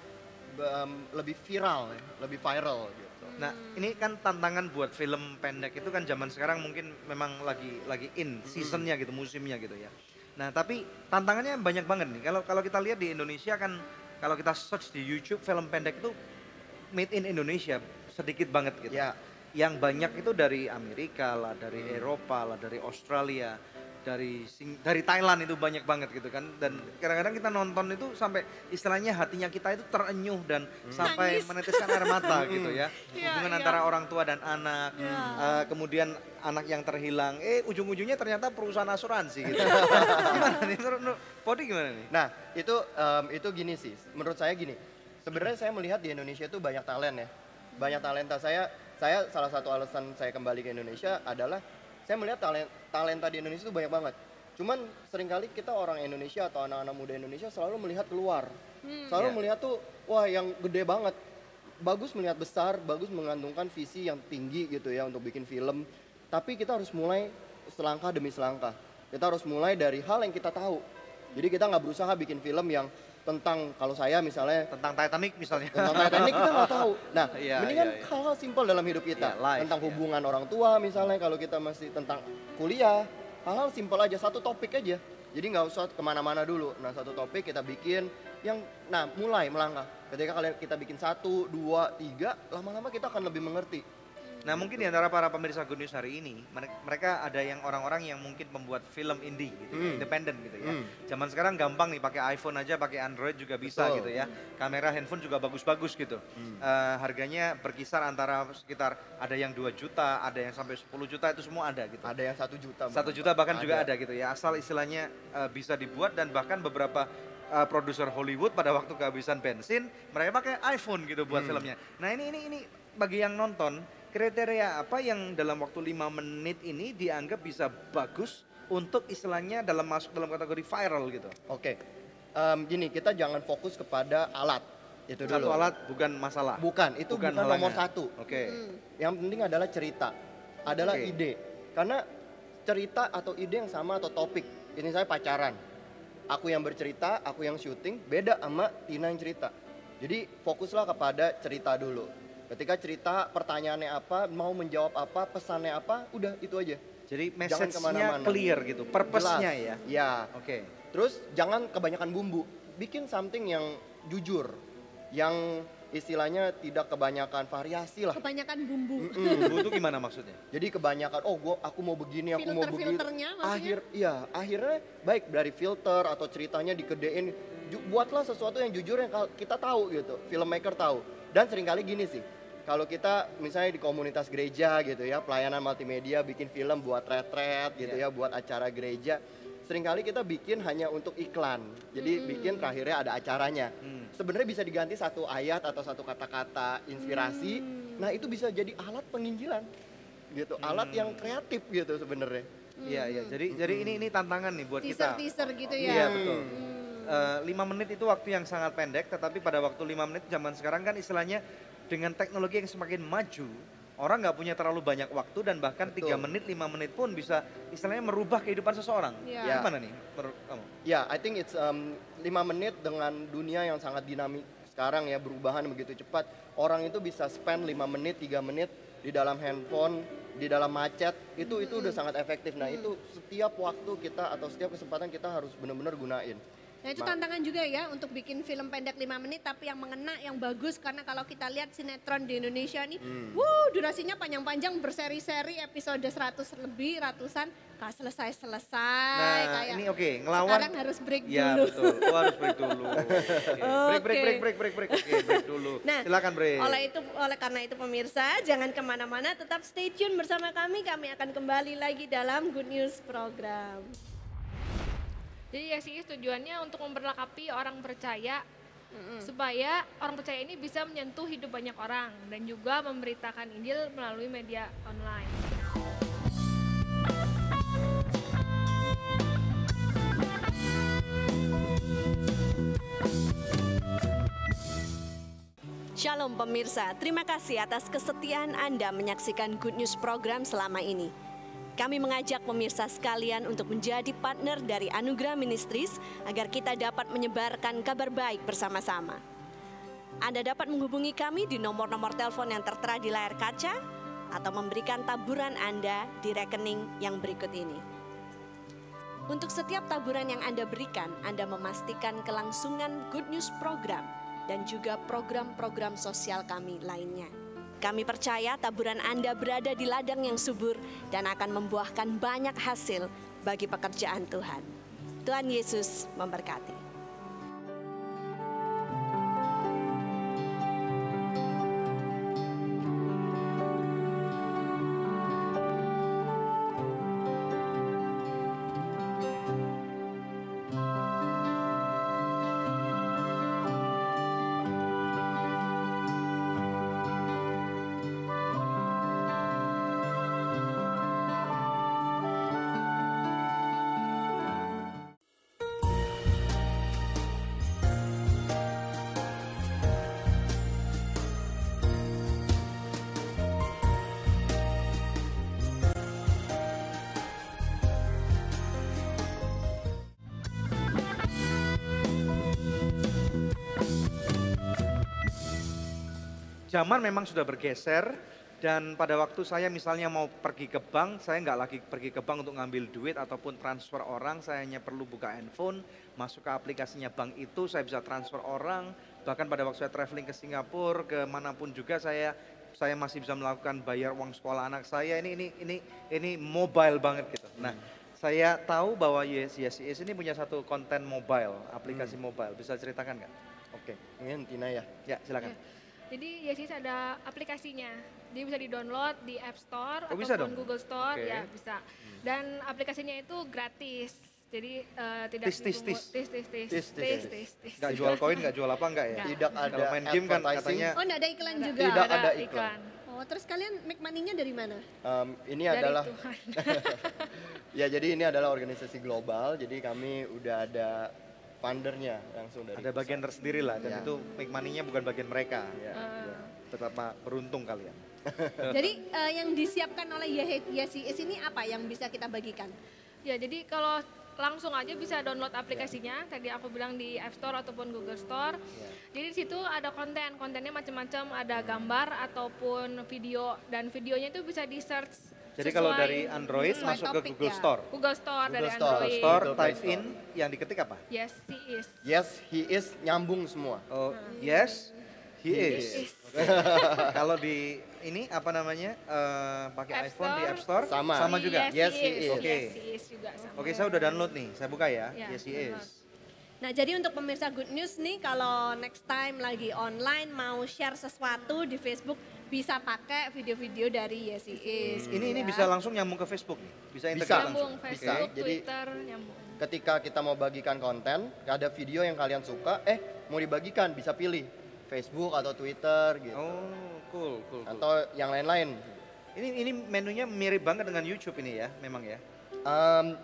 lebih viral, lebih viral gitu.
Nah, ini kan tantangan buat film pendek itu kan zaman sekarang mungkin memang lagi in seasonnya gitu, musimnya gitu ya. Nah, tapi tantangannya banyak banget nih. Kalau kita lihat di Indonesia kan, kalau kita search di YouTube film pendek itu made in Indonesia sedikit banget gitu.
Ya.
Yang banyak itu dari Amerika lah, dari Eropa lah, dari Australia, dari Thailand itu banyak banget gitu kan. Dan kadang-kadang kita nonton itu sampai istilahnya hatinya kita itu terenyuh dan sampai meneteskan air mata gitu ya. Hubungan antara orang tua dan anak, kemudian anak yang terhilang, ujung-ujungnya ternyata perusahaan asuransi gitu. Gimana nih menurut Podi gimana nih?
Nah itu gini sih, menurut saya gini, sebenarnya saya melihat di Indonesia itu banyak talent ya. Banyak talenta. Saya salah satu alasan saya kembali ke Indonesia adalah saya melihat talenta di Indonesia itu banyak banget. Cuman seringkali kita orang Indonesia atau anak-anak muda Indonesia selalu melihat keluar. Selalu melihat tuh, wah yang gede banget. Bagus melihat besar, bagus mengandungkan visi yang tinggi gitu ya untuk bikin film. Tapi kita harus mulai selangkah demi selangkah. Kita harus mulai dari hal yang kita tahu. Jadi kita nggak berusaha bikin film yang tentang, kalau saya misalnya
tentang Titanic misalnya.
Tentang Titanic kita nggak tahu. Nah, mendingan hal-hal simpel dalam hidup kita. Tentang hubungan orang tua misalnya, kalau kita masih tentang kuliah, hal-hal simpel aja, satu topik aja. Jadi nggak usah kemana-mana dulu. Nah, satu topik kita bikin yang, mulai melangkah. Ketika kita bikin 1, 2, 3, lama-lama kita akan lebih mengerti.
Nah mungkin di antara para pemirsa Good News hari ini, mereka ada yang orang-orang yang mungkin membuat film indie gitu ya, independen gitu ya. Zaman sekarang gampang nih, pakai iPhone aja, pakai Android juga bisa gitu ya. Kamera handphone juga bagus-bagus gitu. Harganya berkisar antara sekitar ada yang 2 juta, ada yang sampai 10 juta, itu semua ada gitu.
Ada yang 1 juta.
1 juta bahkan juga ada gitu ya, asal istilahnya bisa dibuat. Dan bahkan beberapa produser Hollywood pada waktu kehabisan bensin, mereka pakai iPhone gitu buat filmnya. Nah ini bagi yang nonton, kriteria apa yang dalam waktu 5 menit ini dianggap bisa bagus untuk istilahnya masuk dalam kategori viral gitu?
Oke, gini, kita jangan fokus kepada alat. Itu dulu.
Satu alat bukan masalah?
Bukan, itu bukan nomor 1.
Oke.
Yang penting adalah cerita, adalah ide. Karena cerita atau ide yang sama atau topik, ini saya pacaran. Aku yang bercerita, aku yang syuting, beda sama Tina yang cerita. Jadi fokuslah kepada cerita dulu. Ketika cerita, pertanyaannya apa, mau menjawab apa, pesannya apa, udah itu aja.
Jadi message-nya clear gitu, purpose-nya ya?
Ya. Oke. Terus jangan kebanyakan bumbu, bikin something yang jujur, yang istilahnya tidak kebanyakan variasi lah.
Kebanyakan bumbu.
Bumbu itu gimana maksudnya?
Jadi kebanyakan, aku mau begini, aku mau begini.
Filternya maksudnya?
Akhirnya baik dari filter atau ceritanya dikedein, buatlah sesuatu yang jujur yang kita tahu gitu, filmmaker tahu. Dan seringkali gini sih, kalau kita misalnya di komunitas gereja gitu ya, pelayanan multimedia, bikin film buat retret gitu ya, buat acara gereja, seringkali kita bikin hanya untuk iklan. Jadi bikin terakhirnya ada acaranya. Sebenarnya bisa diganti satu ayat atau satu kata-kata inspirasi. Nah itu bisa jadi alat penginjilan gitu, alat yang kreatif gitu sebenarnya.
Iya. Jadi ini tantangan nih buat kita.
Teaser gitu ya.
Iya betul. 5 menit itu waktu yang sangat pendek, tetapi pada waktu 5 menit zaman sekarang kan istilahnya dengan teknologi yang semakin maju, orang nggak punya terlalu banyak waktu, dan bahkan 3 menit, 5 menit pun bisa istilahnya merubah kehidupan seseorang. Gimana nih menurut kamu?
Ya, I think it's 5 menit dengan dunia yang sangat dinamik sekarang ya, berubahan begitu cepat. Orang itu bisa spend 5 menit, 3 menit di dalam handphone, di dalam macet, itu udah sangat efektif. Nah itu setiap waktu kita atau setiap kesempatan kita harus benar-benar gunain.
Nah itu tantangan juga ya untuk bikin film pendek 5 menit tapi yang mengena, yang bagus. Karena kalau kita lihat sinetron di Indonesia nih, durasinya panjang-panjang, berseri-seri, episode 100 lebih, ratusan, gak selesai-selesai.
Nah
kayak
ini ngelawan.
sekarang harus break dulu.
Ya betul, harus break dulu. Break dulu.
Nah,
silakan break.
Oleh karena itu pemirsa, jangan kemana-mana, tetap stay tune bersama kami. Kami akan kembali lagi dalam Good News Program.
Jadi YSIS tujuannya untuk memperlengkapi orang percaya supaya orang percaya ini bisa menyentuh hidup banyak orang dan juga memberitakan Injil melalui media online.
Shalom pemirsa, terima kasih atas kesetiaan Anda menyaksikan Good News Program selama ini. Kami mengajak pemirsa sekalian untuk menjadi partner dari Anugerah Ministries agar kita dapat menyebarkan kabar baik bersama-sama. Anda dapat menghubungi kami di nomor-nomor telepon yang tertera di layar kaca atau memberikan taburan Anda di rekening yang berikut ini. Untuk setiap taburan yang Anda berikan, Anda memastikan kelangsungan Good News Program dan juga program-program sosial kami lainnya. Kami percaya taburan Anda berada di ladang yang subur dan akan membuahkan banyak hasil bagi pekerjaan Tuhan. Tuhan Yesus memberkati.
Zaman memang sudah bergeser dan pada waktu saya misalnya mau pergi ke bank, saya nggak lagi pergi ke bank untuk ngambil duit ataupun transfer orang, saya hanya perlu buka handphone, masuk ke aplikasinya bank itu, saya bisa transfer orang, bahkan pada waktu saya traveling ke Singapura, ke manapun juga saya masih bisa melakukan bayar uang sekolah anak saya, ini mobile banget gitu. Nah, saya tahu bahwa YES ini punya satu konten mobile, aplikasi mobile, bisa ceritakan nggak? Oke,
Mungkin Tina ya.
Ya silakan.
Jadi YES ada aplikasinya, dia bisa di-download di App Store
bisa
ataupun
dong?
Google Store,
Oke.
ya bisa. Dan aplikasinya itu gratis, jadi tidak
Tis. Nggak jual koin, nggak jual apa nggak ya?
Tidak ada
Kalau main game kan
advertising.
katanya
Oh, enggak ada iklan juga?
Tidak ada iklan.
Oh, terus kalian make money-nya dari mana?
Ini
Dari
adalah
Tuhan.
ya jadi ini adalah organisasi global, jadi kami udah ada fundernya langsung dari
ada bagian tersendiri lah dan
Ya.
itu make money-nya bukan bagian mereka. Ya. Tetap beruntung kalian.
Jadi yang disiapkan oleh YES ini apa yang bisa kita bagikan?
Ya, jadi kalau langsung aja bisa download aplikasinya. Tadi aku bilang di App Store ataupun Google Store. Jadi di situ ada kontennya macam-macam, ada gambar ataupun video dan videonya itu bisa di search.
Jadi kalau dari Android masuk ke Google Store.
Google Store dari
Store.
Android.
Store,
Google Play
type
Store.
in, yang diketik apa?
Yes, he is.
Yes, he is nyambung semua.
Oh, yes, he is. Kalau di ini apa namanya? Pakai
App
iPhone di
Store.
App Store
Sama.
juga.
Yes, he is.
Oke.
Yes, he is juga sama.
Oke, saya udah download nih. Saya buka ya.
Ya,
Yes, he
download.
is.
Nah, jadi untuk pemirsa Good News nih, kalau next time lagi online mau share sesuatu di Facebook, bisa pakai video-video dari YES.
Ini bisa langsung nyambung ke Facebook nih. Bisa integrate
Bisa.
langsung.
Nyambung Facebook,
Jadi-
Twitter, nyambung.
Ketika kita mau bagikan konten, ada video yang kalian suka, mau dibagikan bisa pilih Facebook atau Twitter gitu.
Oh, cool.
Atau yang lain-lain.
Ini menunya mirip banget dengan YouTube ini ya, memang ya.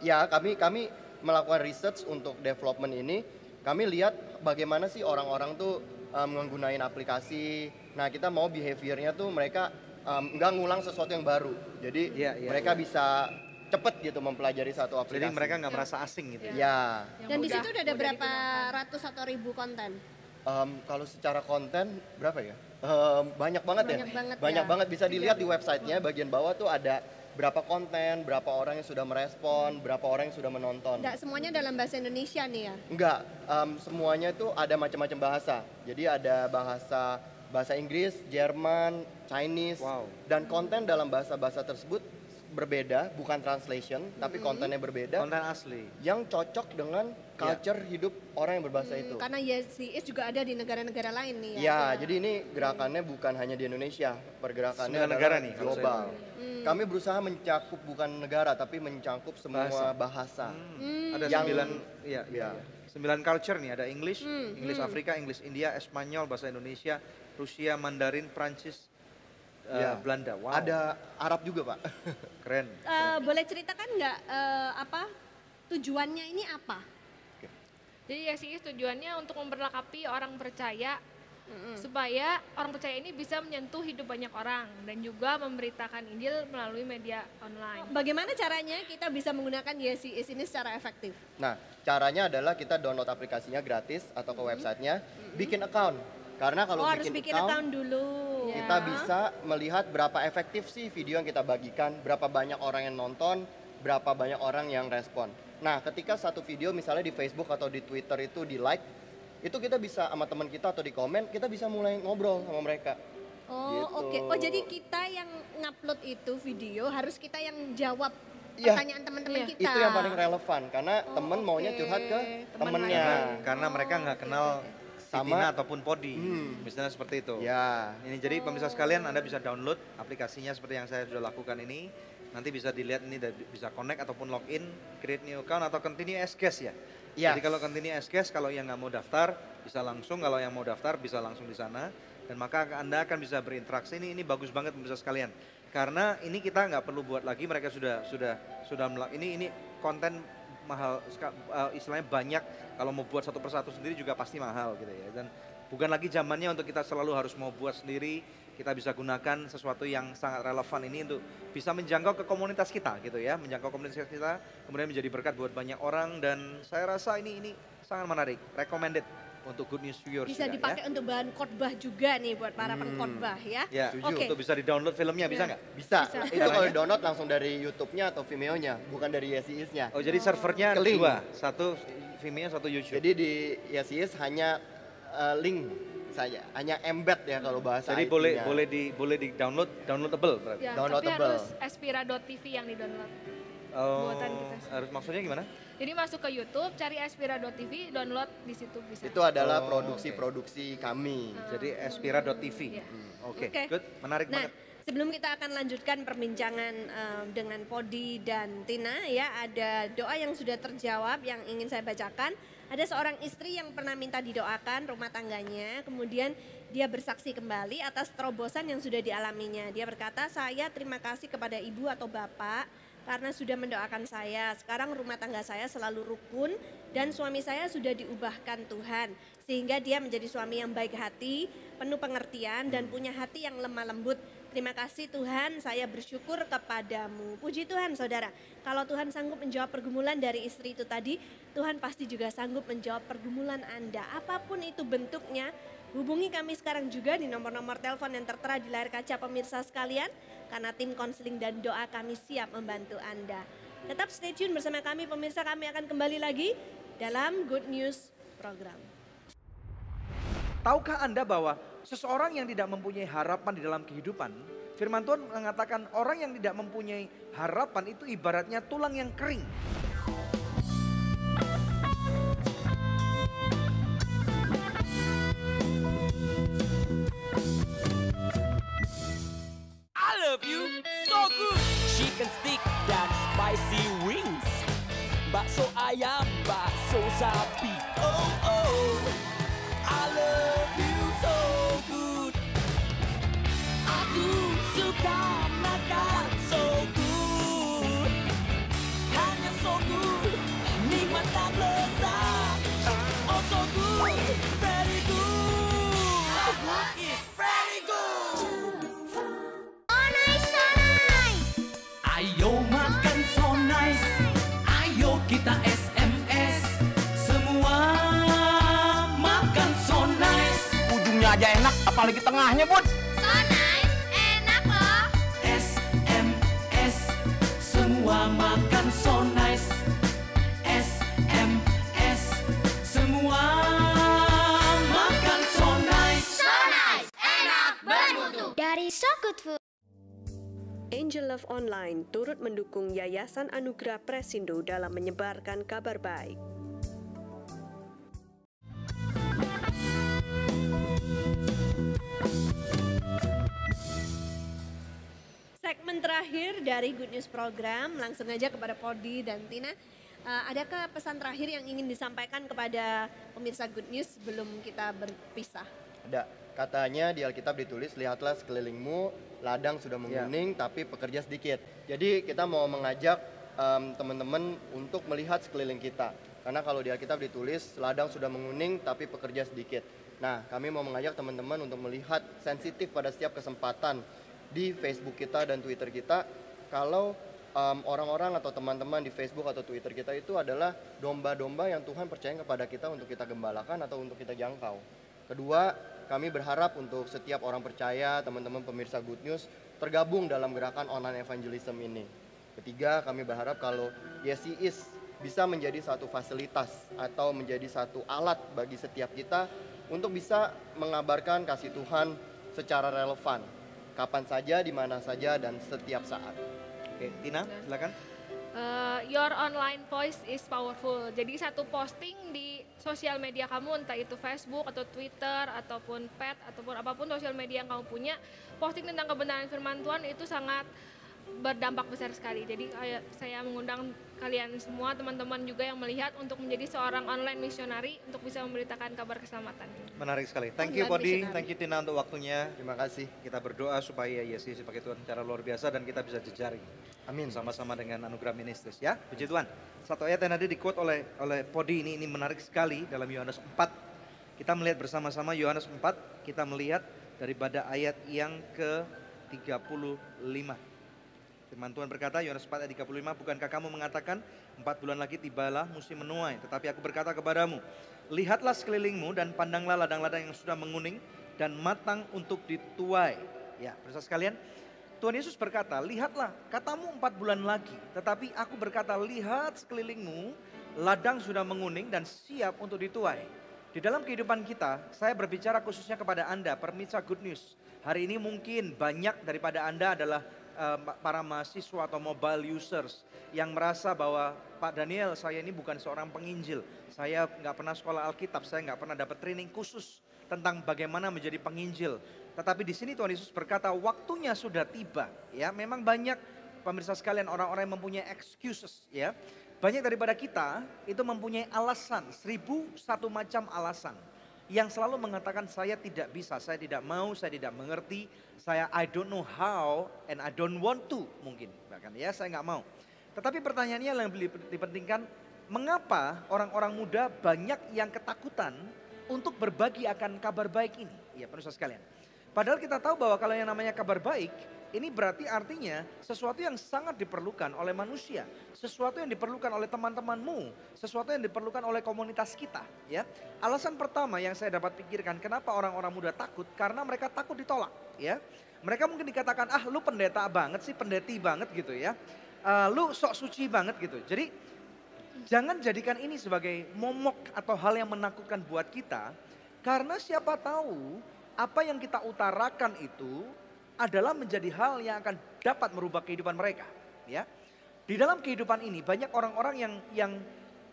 Ya, kami melakukan research untuk development ini. Kami lihat bagaimana sih orang-orang tuh menggunakan aplikasi. Nah, kita mau behaviornya tuh mereka nggak ngulang sesuatu yang baru. Jadi mereka bisa cepet gitu mempelajari satu aplikasi.
Jadi mereka nggak merasa asing gitu.
Ya.
Dan di situ udah ada berapa ratus atau ribu konten?
Kalau secara konten berapa ya? Banyak banget ya.
Banyak
Banget bisa dilihat di websitenya. Bagian bawah tuh ada berapa konten, berapa orang yang sudah merespon, berapa orang yang sudah menonton.
Enggak semuanya dalam bahasa Indonesia nih ya?
Enggak, semuanya itu ada macam-macam bahasa. Jadi ada bahasa Inggris, Jerman, Chinese, dan konten dalam bahasa-bahasa tersebut berbeda, bukan translation, tapi kontennya berbeda.
Konten asli.
Yang cocok dengan culture hidup orang yang berbahasa itu.
Karena YES juga ada di negara-negara lain nih ya?
Ya, jadi ini gerakannya bukan hanya di Indonesia, pergerakannya
9 negara
adalah
nih, kalau
global.
saya
Kami berusaha mencakup bukan negara, tapi mencakup semua bahasa.
Ada
Yang-
9 culture nih, ada English, English Afrika, English India, Espanyol, bahasa Indonesia, Rusia, Mandarin, Prancis, Belanda. Wow.
Ada Arab juga, Pak.
Keren.
Boleh ceritakan nggak tujuannya ini apa?
Jadi YES tujuannya untuk memperlengkapi orang percaya supaya orang percaya ini bisa menyentuh hidup banyak orang dan juga memberitakan Injil melalui media online.
Bagaimana caranya kita bisa menggunakan YES ini secara efektif?
Nah, caranya adalah kita download aplikasinya gratis atau ke websitenya, bikin account. Karena kalau
harus bikin account dulu.
kita bisa melihat berapa efektif sih video yang kita bagikan, berapa banyak orang yang nonton, berapa banyak orang yang respon. Nah, ketika satu video misalnya di Facebook atau di Twitter itu di like, itu kita bisa sama teman kita atau di komen, kita bisa mulai ngobrol sama mereka.
Oh,
Gitu.
oke. Oh, jadi kita yang ngupload itu video harus kita yang jawab
Iya.
pertanyaan teman-teman kita.
Itu yang paling relevan karena temen maunya curhat ke temennya.
Karena mereka nggak kenal
Sama-
Tina ataupun Podi, misalnya seperti itu.
Ya.
Ini jadi pemirsa sekalian, Anda bisa download aplikasinya seperti yang saya sudah lakukan ini. Nanti bisa dilihat ini bisa connect ataupun login, create new account atau continue as guest ya.
Iya.
Jadi kalau continue as guest, kalau yang nggak mau daftar bisa langsung, kalau yang mau daftar bisa langsung di sana. Dan maka Anda akan bisa berinteraksi. Ini bagus banget pemirsa sekalian. Karena ini kita nggak perlu buat lagi, mereka sudah ini konten mahal, istilahnya banyak. Kalau mau buat satu persatu sendiri juga pasti mahal gitu ya. Dan bukan lagi zamannya untuk kita selalu harus mau buat sendiri. Kita bisa gunakan sesuatu yang sangat relevan ini untuk bisa menjangkau ke komunitas kita gitu ya, menjangkau komunitas kita, kemudian menjadi berkat buat banyak orang. Dan saya rasa ini sangat menarik, recommended untuk Good News Viewers.
Bisa
juga,
dipakai
ya.
untuk bahan khotbah juga nih buat para pengkhotbah ya.
Ya,
Oke.
untuk bisa di-download filmnya bisa nggak?
Bisa. Itu kalau
Caranya?
di-download langsung dari YouTube-nya atau Vimeo-nya, bukan dari Yesiis-nya.
Oh, jadi servernya
Ke link.
dua, satu Vimeo, satu YouTube.
Jadi di Yesiis hanya link saja, hanya embed ya kalau bahasa
Jadi
IT-nya.
boleh di downloadable berarti.
Ya, tapi
Downloadable.
harus Aspira.tv yang di-download.
Oh,
Buatan kita.
harus maksudnya gimana?
Jadi masuk ke YouTube, cari Aspira.tv, download di situ bisa.
Itu adalah
Oh,
produksi-produksi kami.
Jadi Aspira.tv.
Iya.
Oke,
Oke.
good, menarik
Nah,
banget.
sebelum kita akan lanjutkan perbincangan dengan Podi dan Tina ya, ada doa yang sudah terjawab yang ingin saya bacakan. Ada seorang istri yang pernah minta didoakan rumah tangganya, kemudian dia bersaksi kembali atas terobosan yang sudah dialaminya. Dia berkata, saya terima kasih kepada ibu atau bapak karena sudah mendoakan saya. Sekarang rumah tangga saya selalu rukun dan suami saya sudah diubahkan Tuhan. Sehingga dia menjadi suami yang baik hati, penuh pengertian dan punya hati yang lemah lembut. Terima kasih Tuhan, saya bersyukur kepadamu. Puji Tuhan saudara, kalau Tuhan sanggup menjawab pergumulan dari istri itu tadi, Tuhan pasti juga sanggup menjawab pergumulan Anda. Apapun itu bentuknya, hubungi kami sekarang juga di nomor-nomor telepon yang tertera di layar kaca pemirsa sekalian. Karena tim konseling dan doa kami siap membantu Anda. Tetap stay tune bersama kami pemirsa, kami akan kembali lagi dalam Good News Program.
Tahukah Anda bahwa seseorang yang tidak mempunyai harapan di dalam kehidupan, firman Tuhan mengatakan orang yang tidak mempunyai harapan itu ibaratnya tulang yang kering.
I love you so good. Chicken stick dan spicy wings. Bakso ayam, bakso sapi. Oh oh. I love you so good. Aku suka makan so good. Hanya so good. Nikmat dan lezat. Oh so good. Very good. So good is very good. Ayo makan so nice. Ayo kita SMS. Semua makan so nice.
Ujungnya aja enak, apalagi tengahnya, Bud.
So nice, enak loh.
SMS. Semua makan so nice. SMS. Semua makan so nice.
So nice, enak, bermutu. Dari So Good Food.
Angel Love Online turut mendukung Yayasan Anugerah Presindo dalam menyebarkan kabar baik.
Segmen terakhir dari Good News Program, langsung aja kepada Podi dan Tina. Adakah pesan terakhir yang ingin disampaikan kepada pemirsa Good News sebelum kita berpisah?
Ada. Katanya di Alkitab ditulis, lihatlah sekelilingmu, ladang sudah menguning tapi pekerja sedikit. Jadi kita mau mengajak teman-teman untuk melihat sekeliling kita. Karena kalau di Alkitab ditulis, ladang sudah menguning tapi pekerja sedikit. Nah, kami mau mengajak teman-teman untuk melihat sensitif pada setiap kesempatan di Facebook kita dan Twitter kita. Kalau orang-orang atau teman-teman di Facebook atau Twitter kita itu adalah domba-domba yang Tuhan percaya kepada kita untuk kita gembalakan atau untuk kita jangkau. Kedua, kami berharap untuk setiap orang percaya, teman-teman pemirsa Good News, tergabung dalam gerakan online evangelism ini. Ketiga, kami berharap kalau Yesiis bisa menjadi satu fasilitas atau menjadi satu alat bagi setiap kita untuk bisa mengabarkan kasih Tuhan secara relevan, kapan saja, di mana saja, dan setiap saat.
Oke, Tina, silakan.
Your online voice is powerful. Jadi satu posting di sosial media kamu, entah itu Facebook atau Twitter ataupun Pet ataupun apapun sosial media yang kamu punya, posting tentang kebenaran firman Tuhan itu sangat berdampak besar sekali. Jadi saya mengundang kalian semua, teman-teman juga yang melihat, untuk menjadi seorang online misionari untuk bisa memberitakan kabar keselamatan.
Menarik sekali. Thank you Podi, thank you Tina untuk waktunya. Terima kasih. Kita berdoa supaya Yesus dipakai Tuhan secara luar biasa dan kita bisa jejaring. Amin. Sama-sama dengan Anugerah Ministries ya. Puji Tuhan. Satu ayat yang tadi di-quote oleh Podi ini menarik sekali dalam Yohanes 4. Kita melihat bersama-sama Yohanes 4, kita melihat daripada ayat yang ke-35. Firman Tuhan berkata, Yohanes 4 ayat 35, bukankah kamu mengatakan 4 bulan lagi tibalah musim menuai. Tetapi aku berkata kepadamu, lihatlah sekelilingmu dan pandanglah ladang-ladang yang sudah menguning dan matang untuk dituai. Ya, pemirsa sekalian, Tuhan Yesus berkata, lihatlah, katamu 4 bulan lagi. Tetapi aku berkata, lihat sekelilingmu, ladang sudah menguning dan siap untuk dituai. Di dalam kehidupan kita, saya berbicara khususnya kepada Anda, pemirsa Good News. Hari ini mungkin banyak daripada Anda adalah para mahasiswa atau mobile users yang merasa bahwa Pak Daniel, saya ini bukan seorang penginjil, saya nggak pernah sekolah Alkitab, saya nggak pernah dapat training khusus tentang bagaimana menjadi penginjil. Tetapi di sini Tuhan Yesus berkata waktunya sudah tiba. Ya, memang banyak pemirsa sekalian orang-orang yang mempunyai excuses. Ya, banyak daripada kita itu mempunyai alasan, 1001 macam alasan. Yang selalu mengatakan saya tidak bisa, saya tidak mau, saya tidak mengerti, saya I don't know how and I don't want to mungkin. Bahkan ya saya nggak mau. Tetapi pertanyaannya yang dipentingkan, mengapa orang-orang muda banyak yang ketakutan untuk berbagi akan kabar baik ini? Ya pemirsa sekalian. Padahal kita tahu bahwa kalau yang namanya kabar baik, ini berarti artinya sesuatu yang sangat diperlukan oleh manusia. Sesuatu yang diperlukan oleh teman-temanmu. Sesuatu yang diperlukan oleh komunitas kita. Ya. Alasan pertama yang saya dapat pikirkan kenapa orang-orang muda takut. Karena mereka takut ditolak. Ya. Mereka mungkin dikatakan, lu pendeta banget sih, pendeti banget gitu ya. Lu sok suci banget gitu. Jadi jangan jadikan ini sebagai momok atau hal yang menakutkan buat kita. Karena siapa tahu apa yang kita utarakan itu adalah menjadi hal yang akan dapat merubah kehidupan mereka. Ya, di dalam kehidupan ini banyak orang-orang yang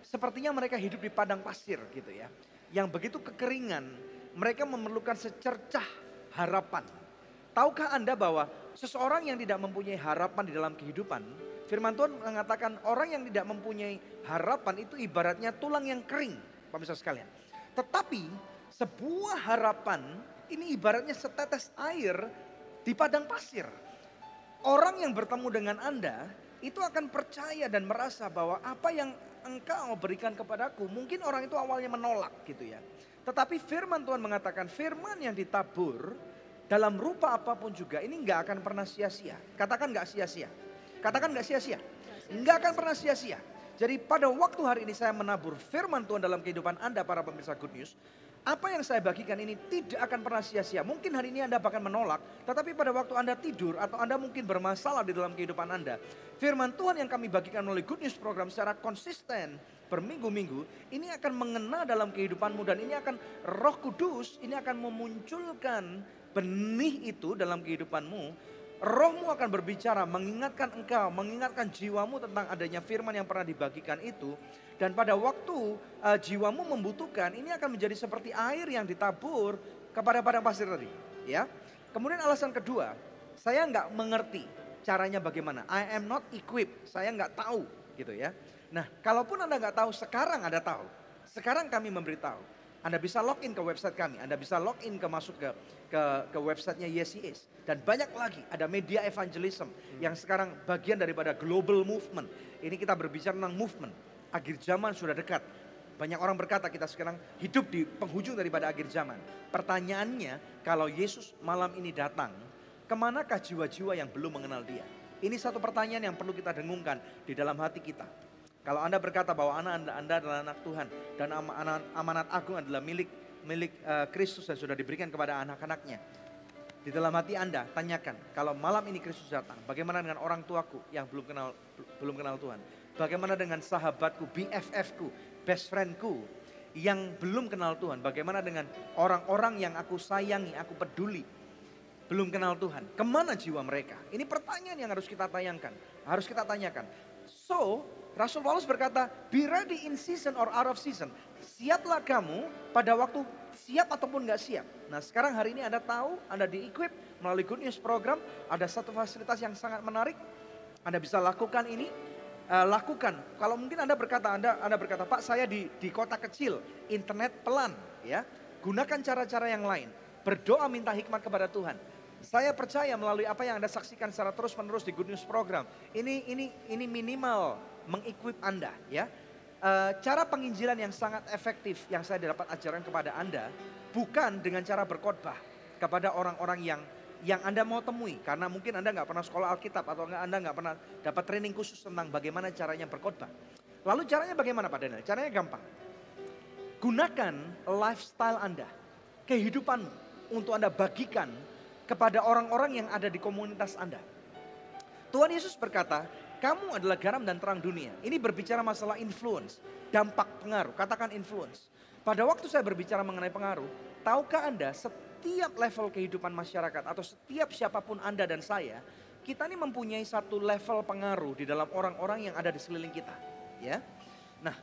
sepertinya mereka hidup di padang pasir gitu ya. Yang begitu kekeringan, mereka memerlukan secercah harapan. Tahukah Anda bahwa seseorang yang tidak mempunyai harapan di dalam kehidupan, firman Tuhan mengatakan orang yang tidak mempunyai harapan itu ibaratnya tulang yang kering, pemirsa sekalian. Tetapi sebuah harapan ini ibaratnya setetes air di padang pasir. Orang yang bertemu dengan Anda itu akan percaya dan merasa bahwa apa yang engkau berikan kepadaku, mungkin orang itu awalnya menolak gitu ya. Tetapi firman Tuhan mengatakan firman yang ditabur dalam rupa apapun juga ini nggak akan pernah sia-sia. Katakan nggak sia-sia. Katakan nggak sia-sia. Nggak akan pernah sia-sia. Jadi pada waktu hari ini saya menabur firman Tuhan dalam kehidupan Anda para pemirsa Good News. Apa yang saya bagikan ini tidak akan pernah sia-sia. Mungkin hari ini Anda bahkan menolak. Tetapi pada waktu Anda tidur atau Anda mungkin bermasalah di dalam kehidupan Anda. Firman Tuhan yang kami bagikan melalui Good News program secara konsisten berminggu-minggu. Ini akan mengena dalam kehidupanmu. Dan ini akan Roh Kudus ini akan memunculkan benih itu dalam kehidupanmu. Rohmu akan berbicara, mengingatkan engkau, mengingatkan jiwamu tentang adanya firman yang pernah dibagikan itu. Dan pada waktu jiwamu membutuhkan, ini akan menjadi seperti air yang ditabur kepada padang pasir tadi. Ya. Kemudian alasan kedua, saya nggak mengerti caranya bagaimana. I am not equipped, saya nggak tahu gitu ya. Nah, kalaupun Anda nggak tahu, sekarang Anda tahu. Sekarang kami memberitahu. Anda bisa login ke website kami, Anda bisa login masuk ke websitenya YesIS. Dan banyak lagi, ada media evangelism yang sekarang bagian daripada global movement. Ini kita berbicara tentang movement. Akhir zaman sudah dekat. Banyak orang berkata kita sekarang hidup di penghujung daripada akhir zaman. Pertanyaannya, kalau Yesus malam ini datang, kemanakah jiwa-jiwa yang belum mengenal dia? Ini satu pertanyaan yang perlu kita dengungkan di dalam hati kita. Kalau Anda berkata bahwa Anda adalah anak Tuhan dan amanat agung adalah milik Kristus dan sudah diberikan kepada anak-anaknya. Di dalam hati Anda tanyakan, kalau malam ini Kristus datang, bagaimana dengan orang tuaku yang belum kenal Tuhan? Bagaimana dengan sahabatku, BFF-ku, best friend-ku yang belum kenal Tuhan? Bagaimana dengan orang-orang yang aku sayangi, aku peduli, belum kenal Tuhan? Kemana jiwa mereka? Ini pertanyaan yang harus kita tanyakan. So, Rasul Paulus berkata, be ready in season or out of season. Siaplah kamu pada waktu siap ataupun gak siap. Nah sekarang hari ini Anda tahu, Anda di-equip melalui Good News Program. Ada satu fasilitas yang sangat menarik. Anda bisa lakukan ini. Lakukan. Kalau mungkin Anda berkata, Pak saya di kota kecil, internet pelan, ya. Gunakan cara-cara yang lain. Berdoa minta hikmat kepada Tuhan. Saya percaya melalui apa yang Anda saksikan secara terus-menerus di Good News Program, ini minimal mengequip Anda, ya. Cara penginjilan yang sangat efektif yang saya dapat ajarkan kepada Anda bukan dengan cara berkhotbah kepada orang-orang yang Anda mau temui. Karena mungkin Anda nggak pernah sekolah Alkitab atau Anda nggak pernah dapat training khusus tentang bagaimana caranya berkhotbah. Lalu caranya bagaimana Pak Daniel? Caranya gampang. Gunakan lifestyle Anda, kehidupanmu untuk Anda bagikan kepada orang-orang yang ada di komunitas Anda. Tuhan Yesus berkata, kamu adalah garam dan terang dunia. Ini berbicara masalah influence, dampak pengaruh. Katakan influence. Pada waktu saya berbicara mengenai pengaruh, tahukah Anda setiap level kehidupan masyarakat atau setiap siapapun Anda dan saya, kita ini mempunyai satu level pengaruh di dalam orang-orang yang ada di sekeliling kita, ya. Nah,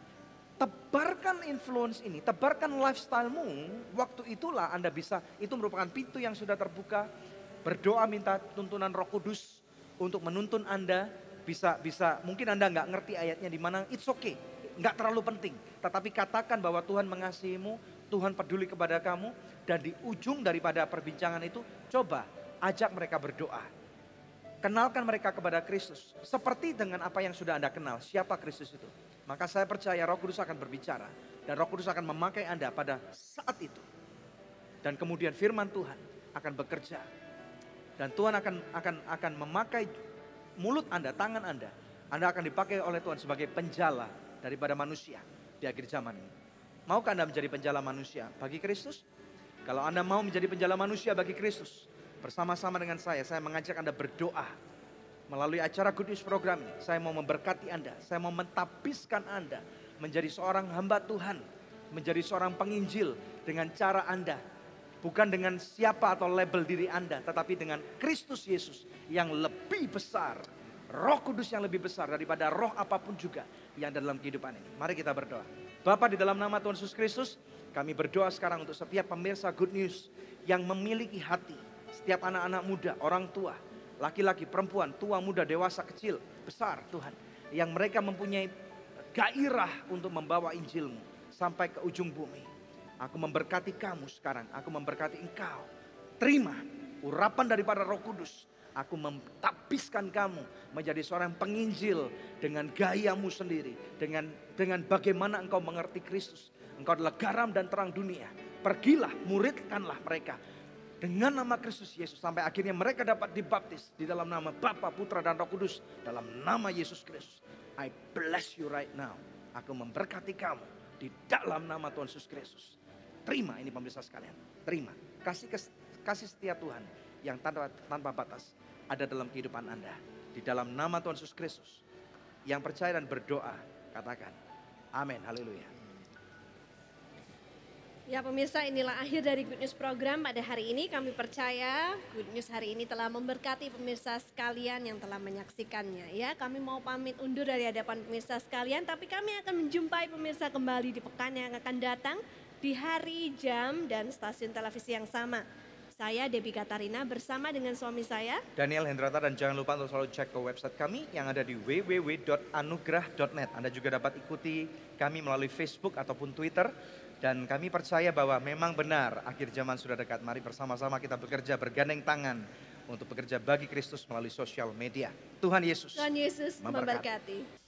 tebarkan influence ini, tebarkan lifestyle-mu, waktu itulah Anda bisa, itu merupakan pintu yang sudah terbuka, berdoa minta tuntunan Roh Kudus untuk menuntun Anda, bisa mungkin Anda nggak ngerti ayatnya di mana, it's okay, nggak terlalu penting, tetapi katakan bahwa Tuhan mengasihimu, Tuhan peduli kepada kamu, dan di ujung daripada perbincangan itu, coba ajak mereka berdoa. Kenalkan mereka kepada Kristus. Seperti dengan apa yang sudah Anda kenal, siapa Kristus itu. Maka saya percaya Roh Kudus akan berbicara. Dan Roh Kudus akan memakai Anda pada saat itu. Dan kemudian firman Tuhan akan bekerja. Dan Tuhan akan memakai mulut Anda, tangan Anda. Anda akan dipakai oleh Tuhan sebagai penjala daripada manusia di akhir zaman ini. Maukah Anda menjadi penjala manusia bagi Kristus? Kalau Anda mau menjadi penjala manusia bagi Kristus, bersama-sama dengan saya mengajak Anda berdoa. Melalui acara Good News Program ini, saya mau memberkati Anda. Saya mau mentapiskan Anda menjadi seorang hamba Tuhan. Menjadi seorang penginjil dengan cara Anda. Bukan dengan siapa atau label diri Anda, tetapi dengan Kristus Yesus yang lebih besar. Roh Kudus yang lebih besar daripada roh apapun juga yang ada dalam kehidupan ini. Mari kita berdoa. Bapa, di dalam nama Tuhan Yesus Kristus, kami berdoa sekarang untuk setiap pemirsa Good News yang memiliki hati. Setiap anak-anak muda, orang tua, laki-laki, perempuan, tua, muda, dewasa, kecil, besar Tuhan. Yang mereka mempunyai gairah untuk membawa Injil-Mu sampai ke ujung bumi. Aku memberkati kamu sekarang, aku memberkati engkau. Terima urapan daripada Roh Kudus. Aku mentapiskan kamu menjadi seorang penginjil dengan gayamu sendiri. Dengan bagaimana engkau mengerti Kristus. Engkau adalah garam dan terang dunia. Pergilah, muridkanlah mereka. Dengan nama Kristus Yesus sampai akhirnya mereka dapat dibaptis di dalam nama Bapa, Putra dan Roh Kudus. Dalam nama Yesus Kristus. I bless you right now. Aku memberkati kamu di dalam nama Tuhan Yesus Kristus. Terima ini pemirsa sekalian. Terima. Kasih setia Tuhan yang tanpa batas ada dalam kehidupan Anda. Di dalam nama Tuhan Yesus Kristus. Yang percaya dan berdoa, katakan amin, haleluya.
Ya pemirsa, inilah akhir dari Good News Program pada hari ini. Kami percaya Good News hari ini telah memberkati pemirsa sekalian yang telah menyaksikannya. Ya, kami mau pamit undur dari hadapan pemirsa sekalian, tapi kami akan menjumpai pemirsa kembali di pekan yang akan datang di hari, jam, dan stasiun televisi yang sama. Saya Debbie Katarina bersama dengan suami saya
Daniel Hendrata, dan jangan lupa untuk selalu cek ke website kami yang ada di www.anugrah.net. Anda juga dapat ikuti kami melalui Facebook ataupun Twitter. Dan kami percaya bahwa memang benar akhir zaman sudah dekat. Mari bersama-sama kita bekerja bergandeng tangan untuk bekerja bagi Kristus melalui sosial media. Tuhan Yesus
memberkati.